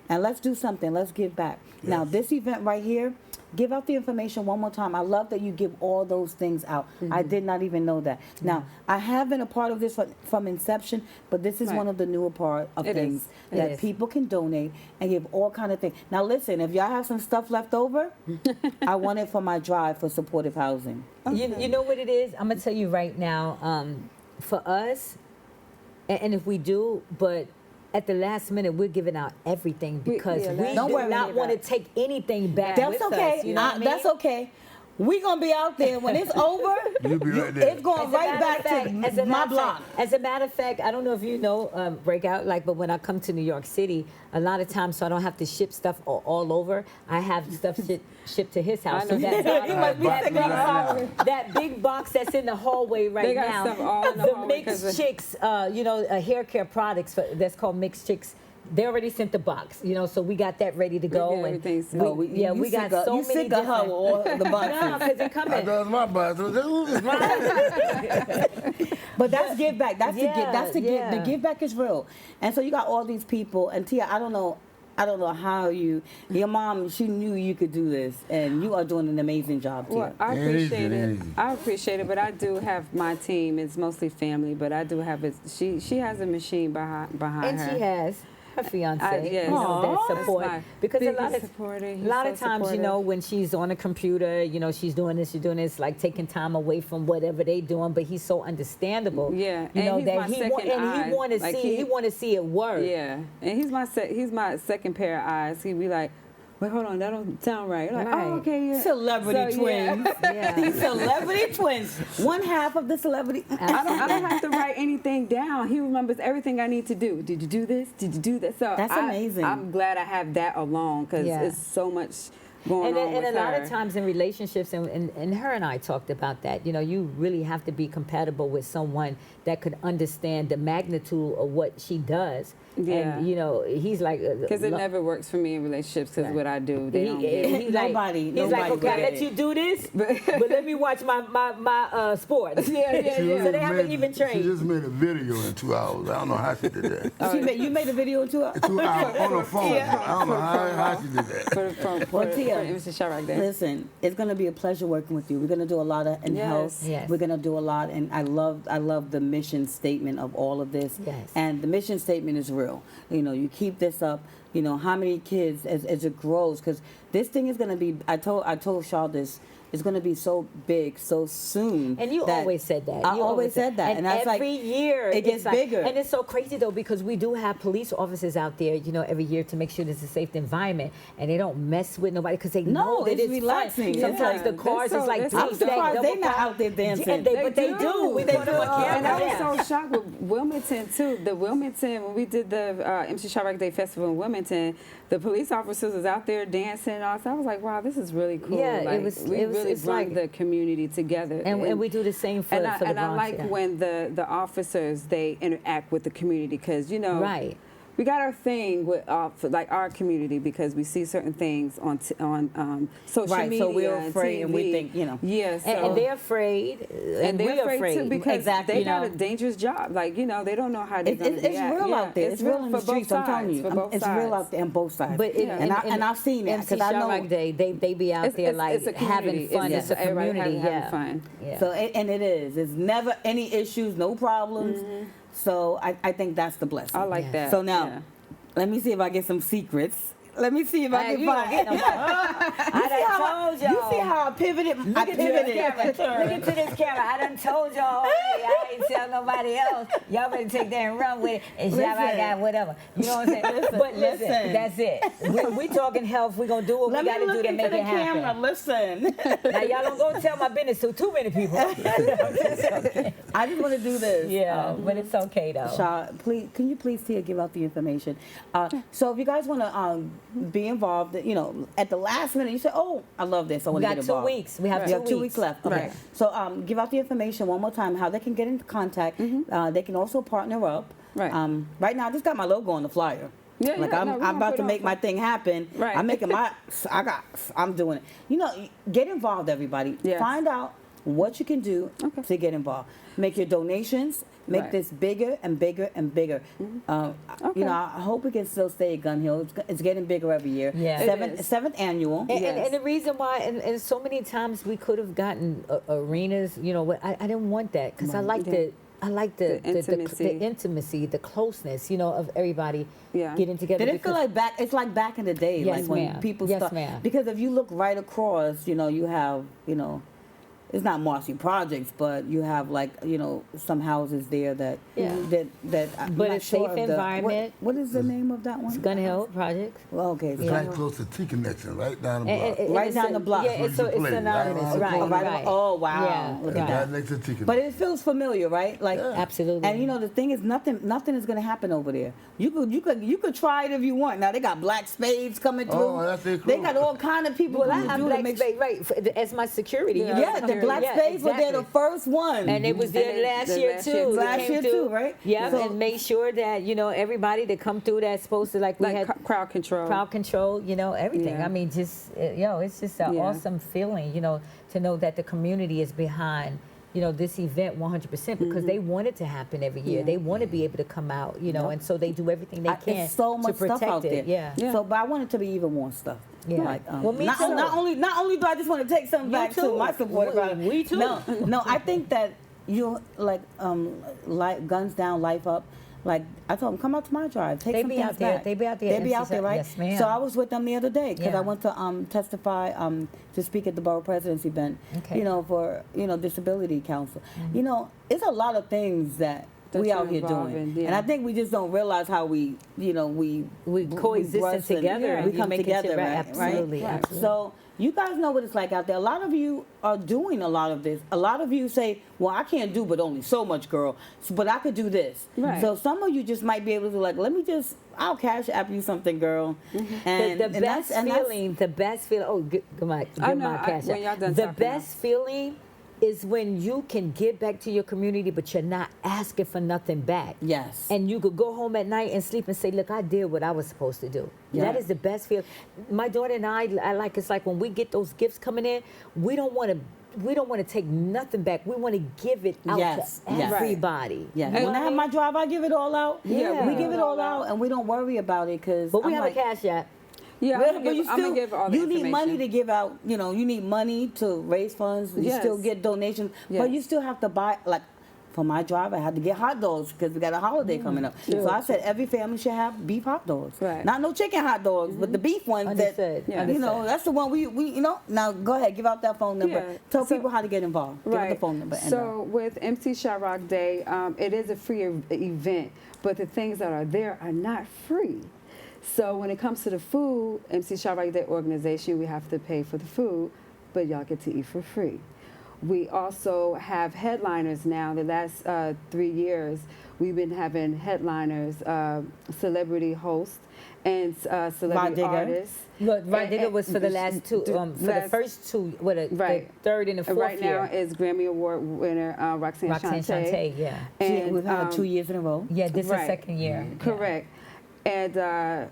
[SPEAKER 2] And let's do something. Let's give back. Now, this event right here, give out the information one more time. I love that you give all those things out. I did not even know that. Now, I have been a part of this from inception, but this is
[SPEAKER 3] Right.
[SPEAKER 2] one of the newer part of
[SPEAKER 3] It
[SPEAKER 2] things
[SPEAKER 3] is.
[SPEAKER 1] It
[SPEAKER 2] that
[SPEAKER 1] is.
[SPEAKER 2] people can donate and give all kind of things. Now, listen, if y'all have some stuff left over, I want it for my drive for supportive housing.
[SPEAKER 1] You know what it is? I'm gonna tell you right now. For us, and if we do, but at the last minute, we're giving out everything because
[SPEAKER 3] yeah,
[SPEAKER 1] we
[SPEAKER 3] that's-
[SPEAKER 2] Don't
[SPEAKER 1] do
[SPEAKER 2] worry
[SPEAKER 1] not
[SPEAKER 2] about
[SPEAKER 1] want to
[SPEAKER 2] it.
[SPEAKER 1] take anything back
[SPEAKER 2] That's
[SPEAKER 1] with
[SPEAKER 2] okay.
[SPEAKER 1] us. You know what I mean?
[SPEAKER 2] That's okay. We're going to be out there. When it's over,
[SPEAKER 4] You'll be right there.
[SPEAKER 2] it's going
[SPEAKER 1] As a
[SPEAKER 2] right
[SPEAKER 1] matter
[SPEAKER 2] back
[SPEAKER 1] of fact-
[SPEAKER 2] to
[SPEAKER 1] as a
[SPEAKER 2] my
[SPEAKER 1] matter of
[SPEAKER 2] block.
[SPEAKER 1] fact- As a matter of fact, I don't know if you know, Breakout, but when I come to New York City, a lot of times, so I don't have to ship stuff all over, I have stuff shipped to his house.
[SPEAKER 3] I know he's
[SPEAKER 1] that,
[SPEAKER 2] He must be
[SPEAKER 1] that,
[SPEAKER 2] sick
[SPEAKER 1] big
[SPEAKER 2] of
[SPEAKER 1] box, that big box that's in the hallway right
[SPEAKER 3] They got
[SPEAKER 1] now,
[SPEAKER 3] stuff all in the hallway
[SPEAKER 1] Mixed
[SPEAKER 3] 'cause of-
[SPEAKER 1] Chicks, hair care products that's called Mixed Chicks. They already sent the box, so we got that ready to go.
[SPEAKER 3] get
[SPEAKER 1] And
[SPEAKER 3] everything sent.
[SPEAKER 2] No,
[SPEAKER 1] we
[SPEAKER 2] you
[SPEAKER 1] got
[SPEAKER 2] sick of-
[SPEAKER 1] so
[SPEAKER 2] you
[SPEAKER 1] many
[SPEAKER 2] sick of her
[SPEAKER 1] different.
[SPEAKER 2] with all the
[SPEAKER 1] No,
[SPEAKER 2] boxes.
[SPEAKER 1] because they
[SPEAKER 4] I
[SPEAKER 1] coming.
[SPEAKER 4] thought it was my boss.
[SPEAKER 2] But that's give back. That's the give. That's the give.
[SPEAKER 1] Yeah.
[SPEAKER 2] The give back is real. And so you got all these people. And Tia, I don't know how your mom, she knew you could do this, and you are doing an amazing job, Tia.
[SPEAKER 3] Well, I
[SPEAKER 4] It is,
[SPEAKER 3] appreciate
[SPEAKER 4] it
[SPEAKER 3] it.
[SPEAKER 4] is.
[SPEAKER 3] I appreciate it, but I do have my team. It's mostly family, but I do have it. She has a machine behind
[SPEAKER 1] And
[SPEAKER 3] her.
[SPEAKER 1] she has her fiance,
[SPEAKER 3] yes.
[SPEAKER 1] that
[SPEAKER 2] Aw.
[SPEAKER 1] support.
[SPEAKER 3] That's my
[SPEAKER 1] Because a
[SPEAKER 3] biggest
[SPEAKER 1] lot of
[SPEAKER 3] supporter. He's
[SPEAKER 1] lot of
[SPEAKER 3] so
[SPEAKER 1] times,
[SPEAKER 3] supportive.
[SPEAKER 1] when she's on a computer, she's doing this, like taking time away from whatever they doing. But he's so understandable.
[SPEAKER 3] Yeah,
[SPEAKER 1] you
[SPEAKER 3] and
[SPEAKER 1] know
[SPEAKER 3] he's
[SPEAKER 1] that
[SPEAKER 3] my
[SPEAKER 1] he
[SPEAKER 3] second eye.
[SPEAKER 1] he want to
[SPEAKER 3] Like,
[SPEAKER 1] see
[SPEAKER 3] he
[SPEAKER 1] want to see it work.
[SPEAKER 3] Yeah, and he's my second pair of eyes. He'd be like, "Wait, hold on, that don't sound right." Like,
[SPEAKER 1] Right.
[SPEAKER 3] oh, okay, yeah.
[SPEAKER 2] Celebrity
[SPEAKER 3] So, yeah.
[SPEAKER 2] twins.
[SPEAKER 1] Yeah.
[SPEAKER 2] These celebrity twins. One half of the celebrity.
[SPEAKER 3] I don't have to write anything down. He remembers everything I need to do. Did you do this? Did you do that? So
[SPEAKER 2] That's amazing.
[SPEAKER 3] I'm glad I have that alone because
[SPEAKER 1] Yeah.
[SPEAKER 3] it's so much going on
[SPEAKER 1] And
[SPEAKER 3] with
[SPEAKER 1] a lot
[SPEAKER 3] her.
[SPEAKER 1] of times in relationships, and her and I talked about that, you really have to be compatible with someone that could understand the magnitude of what she does.
[SPEAKER 3] Yeah.
[SPEAKER 1] And, he's like...
[SPEAKER 3] Because it never works for me in relationships because what I do, they don't get.
[SPEAKER 1] He's like,
[SPEAKER 2] Nobody
[SPEAKER 1] he's like, okay,
[SPEAKER 2] get
[SPEAKER 1] I let
[SPEAKER 2] it.
[SPEAKER 1] you do this, but let me watch my sports.
[SPEAKER 3] Yeah.
[SPEAKER 1] So they haven't even
[SPEAKER 4] She
[SPEAKER 1] trained.
[SPEAKER 4] just made a video in 2 hours. I don't know how she did that.
[SPEAKER 2] You made a video too.
[SPEAKER 4] 2 hours on the phone. I don't know how she did that.
[SPEAKER 3] For
[SPEAKER 2] Tia,
[SPEAKER 3] Mr. Sha-Rock Day.
[SPEAKER 2] Listen, it's going to be a pleasure working with you. We're going to do a lot in
[SPEAKER 3] Yes.
[SPEAKER 2] health.
[SPEAKER 1] Yes.
[SPEAKER 2] We're going to do a lot, and I love the mission statement of all of this.
[SPEAKER 1] Yes.
[SPEAKER 2] And the mission statement is real. You keep this up. How many kids as it grows, because this thing is going to be. I told Shaw this is going to be so big so soon.
[SPEAKER 1] And you always said that.
[SPEAKER 2] I
[SPEAKER 1] You
[SPEAKER 2] always said that.
[SPEAKER 1] And
[SPEAKER 2] that's
[SPEAKER 1] every year
[SPEAKER 2] it gets
[SPEAKER 1] it's like,
[SPEAKER 2] bigger.
[SPEAKER 1] And it's so crazy though, because we do have police officers out there, every year to make sure there's a safe environment, and they don't mess with nobody because they know that
[SPEAKER 2] it's
[SPEAKER 1] it's
[SPEAKER 2] relaxing.
[SPEAKER 1] fun. Sometimes
[SPEAKER 3] Yeah.
[SPEAKER 1] the cars
[SPEAKER 3] They're
[SPEAKER 1] is
[SPEAKER 3] so-
[SPEAKER 1] like
[SPEAKER 3] they're so-
[SPEAKER 1] three
[SPEAKER 2] I'm surprised
[SPEAKER 1] double
[SPEAKER 2] they're not
[SPEAKER 1] car.
[SPEAKER 2] out there dancing.
[SPEAKER 1] And but they do. We
[SPEAKER 2] They
[SPEAKER 1] put them
[SPEAKER 2] do.
[SPEAKER 1] on camera.
[SPEAKER 3] And I
[SPEAKER 1] Yeah.
[SPEAKER 3] was so shocked with Wilmington too. The Wilmington, when we did the MC Sha-Rock Day Festival in Wilmington, the police officers was out there dancing and all. So I was like, wow, this is really cool.
[SPEAKER 1] Yeah, it
[SPEAKER 3] like,
[SPEAKER 1] was-
[SPEAKER 3] we
[SPEAKER 1] it was-
[SPEAKER 3] really
[SPEAKER 1] it's
[SPEAKER 3] brought
[SPEAKER 1] like-
[SPEAKER 3] the community together.
[SPEAKER 1] And we do the same for the
[SPEAKER 3] I
[SPEAKER 1] Bronx.
[SPEAKER 3] like
[SPEAKER 1] yeah.
[SPEAKER 3] when the officers they interact with the community because
[SPEAKER 1] Right.
[SPEAKER 3] we got our thing with like our community because we see certain things on social
[SPEAKER 2] Right,
[SPEAKER 3] media.
[SPEAKER 2] so we're
[SPEAKER 3] and
[SPEAKER 2] afraid and we
[SPEAKER 3] TV.
[SPEAKER 2] think,
[SPEAKER 3] Yeah, so,
[SPEAKER 1] And they're afraid, and
[SPEAKER 3] they're
[SPEAKER 1] we're
[SPEAKER 3] afraid too because
[SPEAKER 2] Exactly,
[SPEAKER 3] they
[SPEAKER 2] you
[SPEAKER 3] got
[SPEAKER 2] know.
[SPEAKER 3] a dangerous job. Like they don't know how they're going to
[SPEAKER 2] It's real out there. It's real in the
[SPEAKER 3] for both
[SPEAKER 2] streets. I'm telling
[SPEAKER 3] sides,
[SPEAKER 2] you,
[SPEAKER 3] for both
[SPEAKER 2] it's
[SPEAKER 3] sides.
[SPEAKER 2] real out there on both sides.
[SPEAKER 1] But
[SPEAKER 2] and I've seen that
[SPEAKER 1] MC
[SPEAKER 2] because I know.
[SPEAKER 1] Sha-Rock Day, they be out there like
[SPEAKER 3] it's a
[SPEAKER 1] having
[SPEAKER 3] community.
[SPEAKER 1] fun. It's a
[SPEAKER 3] everybody
[SPEAKER 1] community,
[SPEAKER 3] having
[SPEAKER 1] yeah.
[SPEAKER 3] fun.
[SPEAKER 1] Yeah.
[SPEAKER 2] So and it is. It's never any issues, no problems. So I think that's the blessing.
[SPEAKER 3] I like
[SPEAKER 1] Yeah.
[SPEAKER 3] that.
[SPEAKER 2] So now,
[SPEAKER 3] yeah.
[SPEAKER 2] let me see if I get some secrets. Let me see if I
[SPEAKER 1] Hey,
[SPEAKER 2] can
[SPEAKER 1] you don't
[SPEAKER 2] find.
[SPEAKER 1] get no money. I done told y'all.
[SPEAKER 2] You see how I pivoted? I
[SPEAKER 1] Look at this
[SPEAKER 2] pivoted.
[SPEAKER 1] camera. Look into this camera. I done told y'all already. I ain't tell nobody else. Y'all better take that and run with it. And shall I
[SPEAKER 2] Listen.
[SPEAKER 1] got whatever. You know what I'm saying? But listen,
[SPEAKER 2] listen.
[SPEAKER 1] that's it. We talking health. We gonna do what
[SPEAKER 2] Let
[SPEAKER 1] we
[SPEAKER 2] me
[SPEAKER 1] gotta do
[SPEAKER 2] look
[SPEAKER 1] to
[SPEAKER 2] into
[SPEAKER 1] make
[SPEAKER 2] the
[SPEAKER 1] it happen.
[SPEAKER 2] camera. Listen.
[SPEAKER 1] Now y'all don't go tell my business to too many people.
[SPEAKER 2] I just want to do this.
[SPEAKER 1] Yeah, but it's okay though.
[SPEAKER 2] Sha, please, can you please, Tia, give out the information? So if you guys want to be involved, at the last minute, you say, "Oh, I love this. I
[SPEAKER 1] We
[SPEAKER 2] want to
[SPEAKER 1] got
[SPEAKER 2] get
[SPEAKER 1] 2
[SPEAKER 2] involved."
[SPEAKER 1] weeks. We have
[SPEAKER 2] We have
[SPEAKER 1] 2
[SPEAKER 2] 2
[SPEAKER 1] weeks
[SPEAKER 2] weeks left. Okay.
[SPEAKER 3] Right.
[SPEAKER 2] So give out the information one more time, how they can get into contact. They can also partner up.
[SPEAKER 3] Right.
[SPEAKER 2] Right now, I just got my logo on the flyer.
[SPEAKER 3] Yeah,
[SPEAKER 2] Like
[SPEAKER 3] yeah,
[SPEAKER 2] I'm
[SPEAKER 3] no, we
[SPEAKER 2] I'm
[SPEAKER 3] gonna
[SPEAKER 2] about
[SPEAKER 3] put
[SPEAKER 2] to
[SPEAKER 3] it
[SPEAKER 2] make
[SPEAKER 3] on
[SPEAKER 2] my thing happen.
[SPEAKER 3] Right.
[SPEAKER 2] I'm making I'm doing it. Get involved, everybody.
[SPEAKER 3] Yes.
[SPEAKER 2] Find out what you can do
[SPEAKER 3] Okay.
[SPEAKER 2] to get involved. Make your donations. Make
[SPEAKER 3] Right.
[SPEAKER 2] this bigger and bigger and bigger.
[SPEAKER 3] Okay.
[SPEAKER 2] I hope we can still stay at Gun Hill. It's getting bigger every year.
[SPEAKER 1] Yeah.
[SPEAKER 3] It is.
[SPEAKER 2] Seventh annual.
[SPEAKER 1] And the reason why, and so many times we could have gotten arenas, I didn't want that because I like
[SPEAKER 3] Yeah.
[SPEAKER 1] the
[SPEAKER 3] intimacy.
[SPEAKER 1] intimacy, the closeness, of everybody
[SPEAKER 3] Yeah.
[SPEAKER 1] getting together.
[SPEAKER 2] Did it feel like back? It's like back in the day,
[SPEAKER 1] Yes,
[SPEAKER 2] like when
[SPEAKER 1] ma'am.
[SPEAKER 2] people
[SPEAKER 1] Yes,
[SPEAKER 2] start.
[SPEAKER 1] ma'am.
[SPEAKER 2] Because if you look right across, you have, it's not Marcy Projects, but you have some houses there that
[SPEAKER 1] Yeah.
[SPEAKER 2] that I'm
[SPEAKER 1] But
[SPEAKER 2] not
[SPEAKER 1] it's
[SPEAKER 2] sure
[SPEAKER 1] safe
[SPEAKER 2] of the-
[SPEAKER 1] environment.
[SPEAKER 2] What is the name of that one?
[SPEAKER 1] Gun Hill Project.
[SPEAKER 2] Well, okay.
[SPEAKER 4] It's right close to T Connection, right down the block.
[SPEAKER 2] Right
[SPEAKER 1] it's
[SPEAKER 2] down the block.
[SPEAKER 1] Yeah, it's
[SPEAKER 4] Where you can play,
[SPEAKER 1] synonymous,
[SPEAKER 4] right?
[SPEAKER 1] right?
[SPEAKER 2] Oh, right.
[SPEAKER 1] Right.
[SPEAKER 2] Oh, wow.
[SPEAKER 1] Yeah,
[SPEAKER 2] Look
[SPEAKER 1] right.
[SPEAKER 2] at that.
[SPEAKER 4] Right next to T Connection.
[SPEAKER 2] But it feels familiar, right? Like
[SPEAKER 1] Absolutely.
[SPEAKER 2] And the thing is, nothing is gonna happen over there. You could try it if you want. Now they got black spades coming through.
[SPEAKER 4] Oh, that's it,
[SPEAKER 2] They
[SPEAKER 4] cool.
[SPEAKER 2] got all kind of people
[SPEAKER 1] Well,
[SPEAKER 2] coming
[SPEAKER 1] I'm
[SPEAKER 2] through to
[SPEAKER 1] Black
[SPEAKER 2] make
[SPEAKER 1] Spade, right? As my security.
[SPEAKER 2] Yeah, the black spades were there the first one.
[SPEAKER 1] And it was there
[SPEAKER 3] And
[SPEAKER 1] last
[SPEAKER 3] the
[SPEAKER 1] year
[SPEAKER 3] last
[SPEAKER 1] too.
[SPEAKER 3] year too.
[SPEAKER 1] They
[SPEAKER 2] Last
[SPEAKER 1] came
[SPEAKER 2] year
[SPEAKER 1] through.
[SPEAKER 2] too, right?
[SPEAKER 1] Yeah,
[SPEAKER 2] So-
[SPEAKER 1] and make sure that everybody that come through that's supposed to we
[SPEAKER 3] Like
[SPEAKER 1] had
[SPEAKER 3] crowd control.
[SPEAKER 1] crowd control, everything.
[SPEAKER 3] Yeah.
[SPEAKER 1] I mean, just it's just an
[SPEAKER 3] Yeah.
[SPEAKER 1] awesome feeling, to know that the community is behind. This event 100% because they want it to happen every year.
[SPEAKER 3] Yeah.
[SPEAKER 1] They want to be able to come out, and so they do everything they can
[SPEAKER 2] It's so much
[SPEAKER 1] to protect
[SPEAKER 2] stuff out
[SPEAKER 1] it.
[SPEAKER 2] there.
[SPEAKER 1] Yeah.
[SPEAKER 3] Yeah.
[SPEAKER 2] So, but I want it to be even more stuff.
[SPEAKER 1] Yeah.
[SPEAKER 2] Like,
[SPEAKER 1] Well, me
[SPEAKER 2] not,
[SPEAKER 1] too.
[SPEAKER 2] Not only do I just want to take something
[SPEAKER 1] You
[SPEAKER 2] back
[SPEAKER 1] too.
[SPEAKER 2] to my support about it.
[SPEAKER 1] We too.
[SPEAKER 2] No, I think that Guns Down, Life Up. Like I told them, come out to my drive. Take
[SPEAKER 1] They
[SPEAKER 2] some
[SPEAKER 1] be
[SPEAKER 2] things
[SPEAKER 1] out there.
[SPEAKER 2] back.
[SPEAKER 1] They be out there.
[SPEAKER 2] They be out there, right?
[SPEAKER 1] Yes, ma'am.
[SPEAKER 2] So I was with them the other day because
[SPEAKER 1] Yeah.
[SPEAKER 2] I went to testify to speak at the borough president's event.
[SPEAKER 1] Okay.
[SPEAKER 2] For Disability Council. It's a lot of things that we
[SPEAKER 3] you're
[SPEAKER 2] out here
[SPEAKER 3] involved
[SPEAKER 2] doing,
[SPEAKER 3] in, yeah.
[SPEAKER 2] and I think we just don't realize how we
[SPEAKER 1] coexisting
[SPEAKER 2] brush and-
[SPEAKER 1] together.
[SPEAKER 2] yeah,
[SPEAKER 1] and
[SPEAKER 2] we
[SPEAKER 1] you
[SPEAKER 2] come
[SPEAKER 1] make it
[SPEAKER 2] together,
[SPEAKER 1] right?
[SPEAKER 2] right?
[SPEAKER 1] Absolutely,
[SPEAKER 2] Right.
[SPEAKER 1] absolutely.
[SPEAKER 2] So you guys know what it's like out there. A lot of you are doing a lot of this. A lot of you say, well, I can't do but only so much, girl, but I could do this.
[SPEAKER 3] Right.
[SPEAKER 2] So some of you just might be able to I'll cash app you something, girl. And
[SPEAKER 1] the best feeling. Oh, give my cash
[SPEAKER 3] when
[SPEAKER 1] app.
[SPEAKER 3] y'all done
[SPEAKER 1] The
[SPEAKER 3] talking
[SPEAKER 1] best feeling is when you can give back to your community, but you're not asking for nothing back.
[SPEAKER 2] Yes.
[SPEAKER 1] And you could go home at night and sleep and say, look, I did what I was supposed to do.
[SPEAKER 2] Yeah.
[SPEAKER 1] That is the best feeling. My daughter and it's like when we get those gifts coming in, we don't want to take nothing back. We want to give it out
[SPEAKER 2] Yes,
[SPEAKER 1] to
[SPEAKER 2] yes.
[SPEAKER 1] everybody.
[SPEAKER 2] Yeah.
[SPEAKER 1] You know
[SPEAKER 2] When I
[SPEAKER 1] what
[SPEAKER 2] have
[SPEAKER 1] mean?
[SPEAKER 2] my drive, I give it all out.
[SPEAKER 1] Yeah.
[SPEAKER 2] We give it all out, and we don't worry about it because.
[SPEAKER 1] But we have a cash app.
[SPEAKER 3] Yeah,
[SPEAKER 2] Well,
[SPEAKER 3] I'm
[SPEAKER 2] but you
[SPEAKER 3] gonna give all the
[SPEAKER 2] you need
[SPEAKER 3] information.
[SPEAKER 2] money to give out. You need money to raise funds. You
[SPEAKER 3] Yes.
[SPEAKER 2] still get donations,
[SPEAKER 3] Yes.
[SPEAKER 2] but you still have to buy. Like, for my drive, I had to get hot dogs because we got a holiday coming up. So I said every family should have beef hot dogs.
[SPEAKER 3] Right.
[SPEAKER 2] Not no chicken hot dogs, but the beef ones
[SPEAKER 1] Understood.
[SPEAKER 2] that,
[SPEAKER 1] Yeah.
[SPEAKER 2] you know, that's the one we Now go ahead, give out that phone number.
[SPEAKER 3] Yeah.
[SPEAKER 2] Tell
[SPEAKER 3] So-
[SPEAKER 2] people how to get involved. Give out the phone number.
[SPEAKER 3] So with MC Sha-Rock Day, it is a free event, but the things that are there are not free. So when it comes to the food, MC Sha-Rock Day organization, we have to pay for the food, but y'all get to eat for free. We also have headliners now. The last 3 years, we've been having headliners, celebrity hosts, and celebrity artists.
[SPEAKER 1] Look, Rod Digger
[SPEAKER 3] And-
[SPEAKER 1] was for the last two, for the first two, the third and the fourth
[SPEAKER 3] Right
[SPEAKER 1] year.
[SPEAKER 3] now is Grammy Award winner Roxanne
[SPEAKER 1] Roxanne Shante, yeah.
[SPEAKER 3] And
[SPEAKER 2] we've had 2 years in a row.
[SPEAKER 1] Yeah, this is
[SPEAKER 3] right.
[SPEAKER 1] second year.
[SPEAKER 3] Correct. And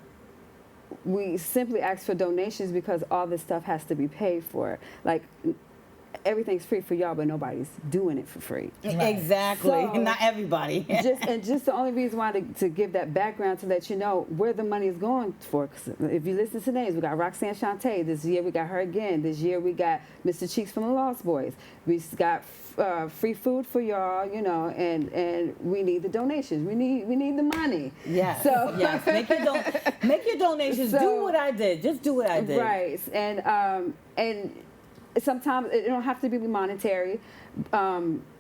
[SPEAKER 3] we simply ask for donations because all this stuff has to be paid for. Like, everything's free for y'all, but nobody's doing it for free.
[SPEAKER 1] Right.
[SPEAKER 2] Exactly.
[SPEAKER 3] So-
[SPEAKER 2] Not everybody.
[SPEAKER 3] just the only reason why to give that background to let you know where the money is going for. 'Cause if you listen to names, we got Roxanne Shante. This year we got her again. This year we got Mr. Cheeks from the Lost Boys. We got free food for y'all, you know, and we need the donations. We need the money.
[SPEAKER 2] Yes.
[SPEAKER 3] So
[SPEAKER 2] Yes. Make your donations.
[SPEAKER 3] So-
[SPEAKER 2] do what I did. Just do what I did.
[SPEAKER 3] Right, and sometimes it don't have to be monetary.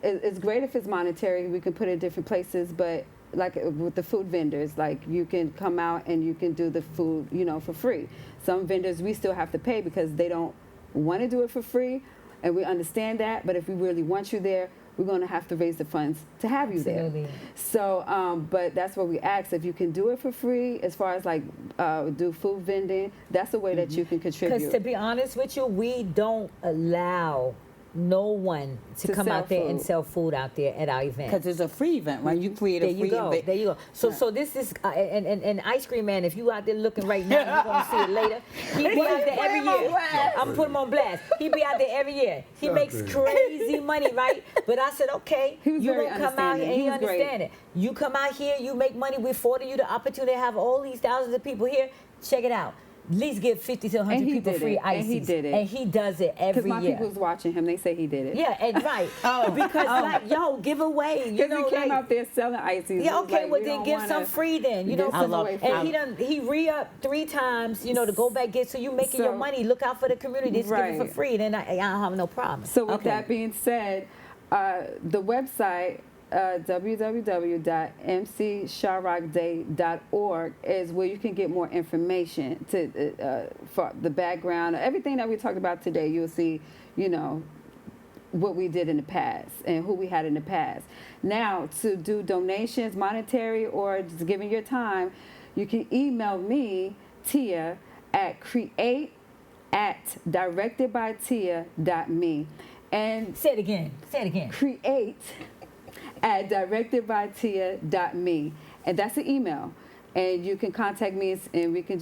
[SPEAKER 3] It's great if it's monetary. We can put it in different places, but like with the food vendors, like you can come out and you can do the food, you know, for free. Some vendors we still have to pay because they don't want to do it for free, and we understand that. But if we really want you there, we're going to have to raise the funds to have you
[SPEAKER 1] Absolutely.
[SPEAKER 3] there. So, but that's what we ask. If you can do it for free, as far as like do food vending, that's a way that you can contribute.
[SPEAKER 1] Because to be honest with you, we don't allow no one to come
[SPEAKER 3] sell
[SPEAKER 1] out there and
[SPEAKER 3] food.
[SPEAKER 1] sell food out there at our event.
[SPEAKER 2] Because it's a free event, right? You create
[SPEAKER 1] There
[SPEAKER 2] a free
[SPEAKER 1] you go.
[SPEAKER 2] event.
[SPEAKER 1] There you go. So this is and Ice Cream Man. If you out there looking right now, you're gonna see it later. He be out there every year. I'm putting him on blast. He be out there every year. He makes crazy money, right? But I said, okay,
[SPEAKER 3] He was
[SPEAKER 1] you
[SPEAKER 3] very
[SPEAKER 1] gonna come out here and
[SPEAKER 3] understanding. He
[SPEAKER 1] you
[SPEAKER 3] was great.
[SPEAKER 1] understand it. You come out here, you make money. We're affording you the opportunity to have all these thousands of people here. Check it out. At least give 50 to 100
[SPEAKER 3] And he
[SPEAKER 1] people
[SPEAKER 3] did
[SPEAKER 1] free
[SPEAKER 3] it.
[SPEAKER 1] ices.
[SPEAKER 3] And he did it.
[SPEAKER 1] And he does it
[SPEAKER 3] Because
[SPEAKER 1] every
[SPEAKER 3] my
[SPEAKER 1] year.
[SPEAKER 3] people was watching him, they say he did it.
[SPEAKER 1] Yeah, and right. Because like, yo, give away. You
[SPEAKER 3] Because
[SPEAKER 1] know,
[SPEAKER 3] he came
[SPEAKER 1] like,
[SPEAKER 3] out there selling ices.
[SPEAKER 1] yeah,
[SPEAKER 3] It was
[SPEAKER 1] okay,
[SPEAKER 3] like,
[SPEAKER 1] well
[SPEAKER 3] we
[SPEAKER 1] then
[SPEAKER 3] don't
[SPEAKER 1] give
[SPEAKER 3] wanna-
[SPEAKER 1] some free then, you know.
[SPEAKER 3] This
[SPEAKER 2] I
[SPEAKER 3] is
[SPEAKER 2] love-
[SPEAKER 3] away
[SPEAKER 1] And
[SPEAKER 3] from-
[SPEAKER 1] he re-upped 3 times, you know, to go back get so you making your
[SPEAKER 3] So-
[SPEAKER 1] money. Look out for the community. Just give it for
[SPEAKER 3] Right.
[SPEAKER 1] free. Then I don't have no problem.
[SPEAKER 3] So with
[SPEAKER 2] Okay.
[SPEAKER 3] that being said, the website www.mcsharrockday.org is where you can get more information to for the background, everything that we talked about today. You'll see, you know, what we did in the past and who we had in the past. Now, to do donations, monetary or just giving your time, you can email me, Tia, at create@directedbytia.me. And
[SPEAKER 1] Say it again. Say it again.
[SPEAKER 3] create@directedbytia.me, and that's the email. And you can contact me, and we can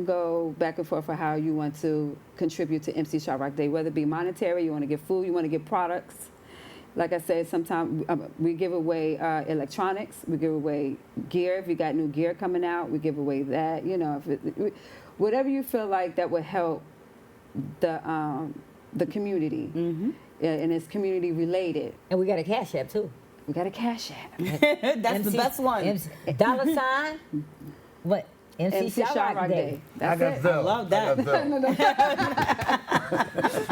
[SPEAKER 3] go back and forth for how you want to contribute to MC Sha-Rock Day, whether it be monetary, you want to get food, you want to get products. Like I said, sometimes we give away electronics, we give away gear. If you got new gear coming out, we give away that. You know, whatever you feel like that would help the community, and it's community related.
[SPEAKER 1] And we got a Cash App too.
[SPEAKER 3] We got a Cash App.
[SPEAKER 2] That's the best one.
[SPEAKER 1] Dollar sign. What? MC Sha-Rock Day.
[SPEAKER 3] That's
[SPEAKER 4] I got
[SPEAKER 3] it.
[SPEAKER 4] Zelle.
[SPEAKER 2] I love
[SPEAKER 4] I got Zelle.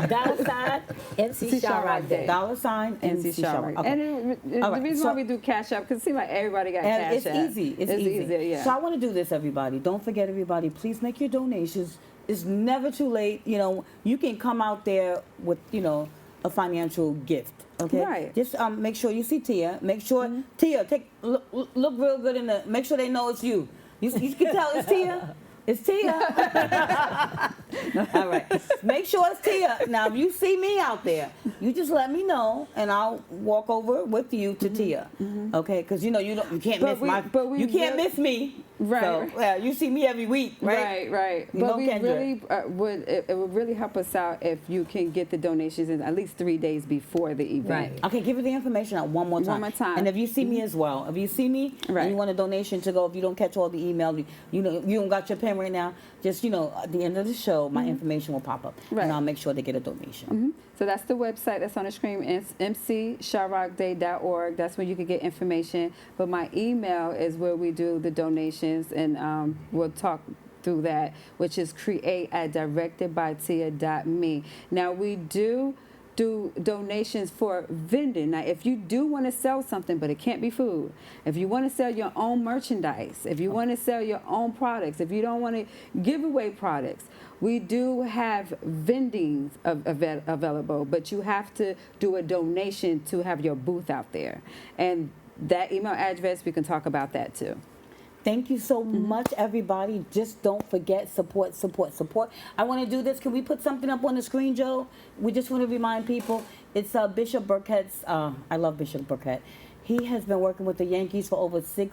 [SPEAKER 1] Dollar sign. MC Sha-Rock Day.
[SPEAKER 2] $
[SPEAKER 3] MC Sha-Rock.
[SPEAKER 2] Okay.
[SPEAKER 3] And
[SPEAKER 2] All
[SPEAKER 3] the
[SPEAKER 2] right,
[SPEAKER 3] reason
[SPEAKER 2] so-
[SPEAKER 3] why we do Cash App, because it seems like everybody got
[SPEAKER 2] And
[SPEAKER 3] Cash
[SPEAKER 2] it's
[SPEAKER 3] App.
[SPEAKER 2] easy. It's easy.
[SPEAKER 3] easier, yeah.
[SPEAKER 2] So I want to do this, everybody. Don't forget, everybody. Please make your donations. It's never too late. You know, you can come out there with, you know, a financial gift. Okay.
[SPEAKER 3] Right.
[SPEAKER 2] Just make sure you see Tia. Make sure Tia look real good in the. Make sure they know it's you. You can tell it's Tia. It's Tia. All right. Make sure it's Tia. Now, if you see me out there, you just let me know, and I'll walk over with you to Tia. Okay? Because you know you can't
[SPEAKER 3] But
[SPEAKER 2] you can't miss me.
[SPEAKER 3] Right.
[SPEAKER 2] So, yeah, you see me every week, right?
[SPEAKER 3] Right.
[SPEAKER 2] You
[SPEAKER 3] But
[SPEAKER 2] know
[SPEAKER 3] we
[SPEAKER 2] Kendra.
[SPEAKER 3] really it would really help us out if you can get the donations in at least 3 days before the event.
[SPEAKER 1] Right.
[SPEAKER 2] Okay, give me the information out one more time.
[SPEAKER 3] One more time.
[SPEAKER 2] And if you see me as well, if you see me
[SPEAKER 3] Right.
[SPEAKER 2] and you want a donation to go, if you don't catch all the emails, you know you don't got your pen right now, just, you know, at the end of the show, my information will pop up.
[SPEAKER 3] Right.
[SPEAKER 2] And I'll make sure they get a donation.
[SPEAKER 3] So that's the website that's on the screen. It's mcsharockday.org. That's where you can get information. But my email is where we do the donations, and we'll talk through that, which is create@directedbytia.me. Now, we do donations for vending. Now, if you do want to sell something, but it can't be food, if you want to sell your own merchandise, if you want to sell your own products, if you don't want to give away products, we do have vending available, but you have to do a donation to have your booth out there. And that email address, we can talk about that too.
[SPEAKER 2] Thank you so much, everybody. Just don't forget, support, support, support. I want to do this. Can we put something up on the screen, Joe? We just want to remind people. It's Bishop Burkett's, I love Bishop Burkett. He has been working with the Yankees for over okay,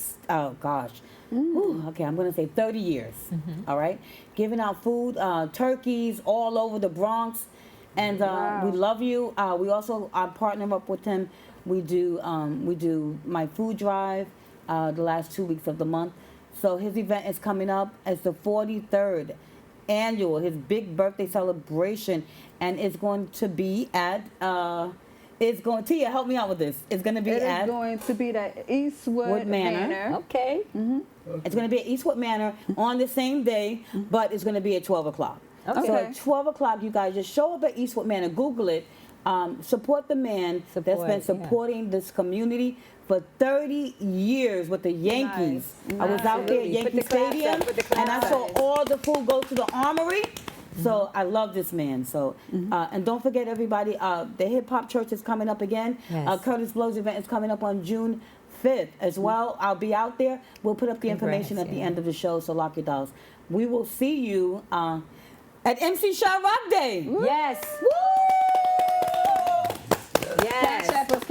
[SPEAKER 2] I'm going to say 30 years, all right? Giving out food, turkeys all over the Bronx. And we love you. We also partner up with him. We do My Food Drive. The last 2 weeks of the month. So his event is coming up as the 43rd annual, his big birthday celebration, and it's going to be at, Tia, help me out with this. It's going to be
[SPEAKER 3] It's going to be at Eastwood Manor.
[SPEAKER 1] Okay.
[SPEAKER 2] It's going to be at Eastwood Manor on the same day, but it's going to be at 12 o'clock.
[SPEAKER 1] Okay.
[SPEAKER 2] So at 12 o'clock, you guys just show up at Eastwood Manor, Google it, support the man that's been supporting this community for 30 years with the Yankees.
[SPEAKER 3] Nice.
[SPEAKER 2] I was out there at Yankee Stadium, and I saw all the food go to the Armory. So I love this man. So and don't forget, everybody, the Hip Hop Church is coming up again.
[SPEAKER 1] Yes.
[SPEAKER 2] Curtis Blow's event is coming up on June 5th as well. I'll be out there. We'll put up the information at the end of the show, so lock your dials. We will see you at MC Sha-Rock Day.
[SPEAKER 1] Yes.
[SPEAKER 2] Woo!
[SPEAKER 1] Yes.
[SPEAKER 2] She's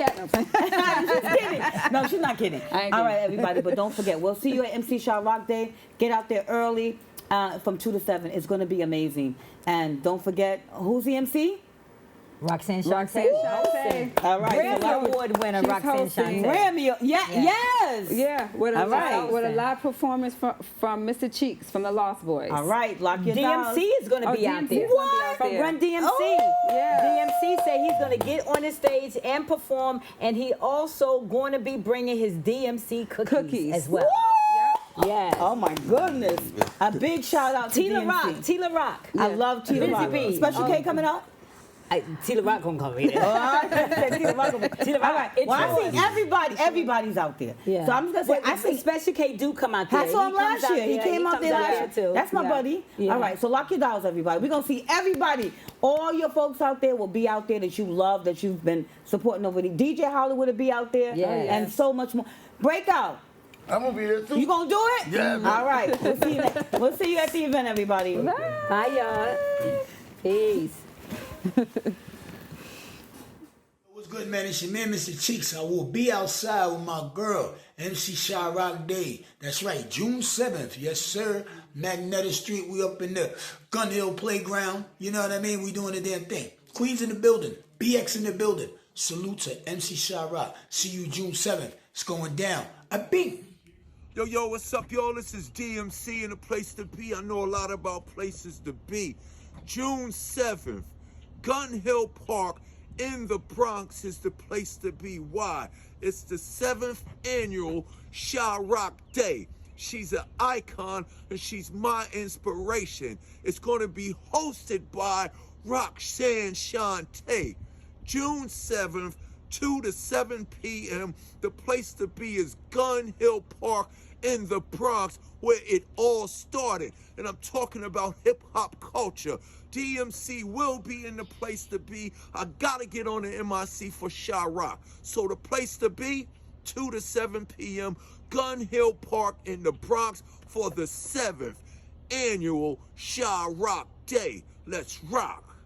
[SPEAKER 2] kidding. No, she's not kidding. All right, everybody, but don't forget, we'll see you at MC Sha-Rock Day. Get out there early from 2 to 7. It's going to be amazing. And don't forget, who's the MC?
[SPEAKER 1] Roxanne
[SPEAKER 3] Roxanne
[SPEAKER 1] Shante.
[SPEAKER 3] Shante.
[SPEAKER 2] All right.
[SPEAKER 1] Grammy Award winner,
[SPEAKER 3] She's
[SPEAKER 1] Roxanne
[SPEAKER 3] hosting.
[SPEAKER 1] Shante.
[SPEAKER 2] Grammy. Yes.
[SPEAKER 3] Yeah, with
[SPEAKER 2] All right.
[SPEAKER 3] a live performance from Mr. Cheeks from the Lost Boys.
[SPEAKER 2] All right, lock your dials.
[SPEAKER 1] DMC is going to be out
[SPEAKER 3] DMC
[SPEAKER 1] there.
[SPEAKER 3] is gonna be out
[SPEAKER 1] From
[SPEAKER 3] there.
[SPEAKER 1] Run DMC.
[SPEAKER 2] Oh,
[SPEAKER 3] yeah.
[SPEAKER 1] DMC said he's going to get on the stage and perform, and he also going to be bringing his DMC cookies as well. Yes.
[SPEAKER 2] Oh my goodness. A big shout out to
[SPEAKER 1] Tila
[SPEAKER 2] DMC.
[SPEAKER 1] Rock. Tila Rock.
[SPEAKER 2] I love Tila
[SPEAKER 1] Busy
[SPEAKER 2] Rock.
[SPEAKER 1] Bee.
[SPEAKER 2] Special K coming out?
[SPEAKER 1] Tila Rock going to come in.
[SPEAKER 2] Tila Rock.
[SPEAKER 1] Tila
[SPEAKER 2] All
[SPEAKER 1] Rock.
[SPEAKER 2] right. Well, I think everybody's out there.
[SPEAKER 1] Yeah.
[SPEAKER 2] So I'm just going to say, I think
[SPEAKER 1] Special K do come out there.
[SPEAKER 2] I saw him
[SPEAKER 1] He comes
[SPEAKER 2] last
[SPEAKER 1] out
[SPEAKER 2] year. He
[SPEAKER 1] there.
[SPEAKER 2] came out
[SPEAKER 1] comes
[SPEAKER 2] there last year.
[SPEAKER 1] too.
[SPEAKER 2] That's my buddy.
[SPEAKER 1] Yeah.
[SPEAKER 2] All right, so lock your dials, everybody. We're going to see everybody. All your folks out there will be out there that you love, that you've been supporting over the DJ Hollywood will be out there.
[SPEAKER 1] Yes.
[SPEAKER 2] And so much more. Breakout.
[SPEAKER 4] I'm gonna be there too.
[SPEAKER 2] You going to do it?
[SPEAKER 4] Yeah, man.
[SPEAKER 2] All right. We'll see you at the event, everybody.
[SPEAKER 1] Bye, y'all. Peace.
[SPEAKER 5] What's good, man? It's your man, Mr. Cheeks. I will be outside with my girl, MC Sha-Rock Day. That's right, June 7th. Yes, sir. Magnetic Street. We up in the Gun Hill Playground. You know what I mean? We doing the damn thing. Queens in the building. BX in the building. Salute to MC Sha-Rock. See you June 7th. It's going down. I bing.
[SPEAKER 6] Yo, what's up, y'all? This is DMC and a place to be. I know a lot about places to be. June 7th, Gun Hill Park in the Bronx is the place to be. Why? It's the 7th annual Sha-Rock Day. She's an icon and she's my inspiration. It's going to be hosted by Roxanne Shante. June 7th, 2 to 7 p.m. The place to be is Gun Hill Park in the Bronx, where it all started. And I'm talking about hip-hop culture. DMC will be in the place to be. I gotta get on the MIC for Sha-Rock. So the place to be, 2 to 7 p.m., Gun Hill Park in the Bronx for the 7th annual Sha-Rock Day. Let's rock.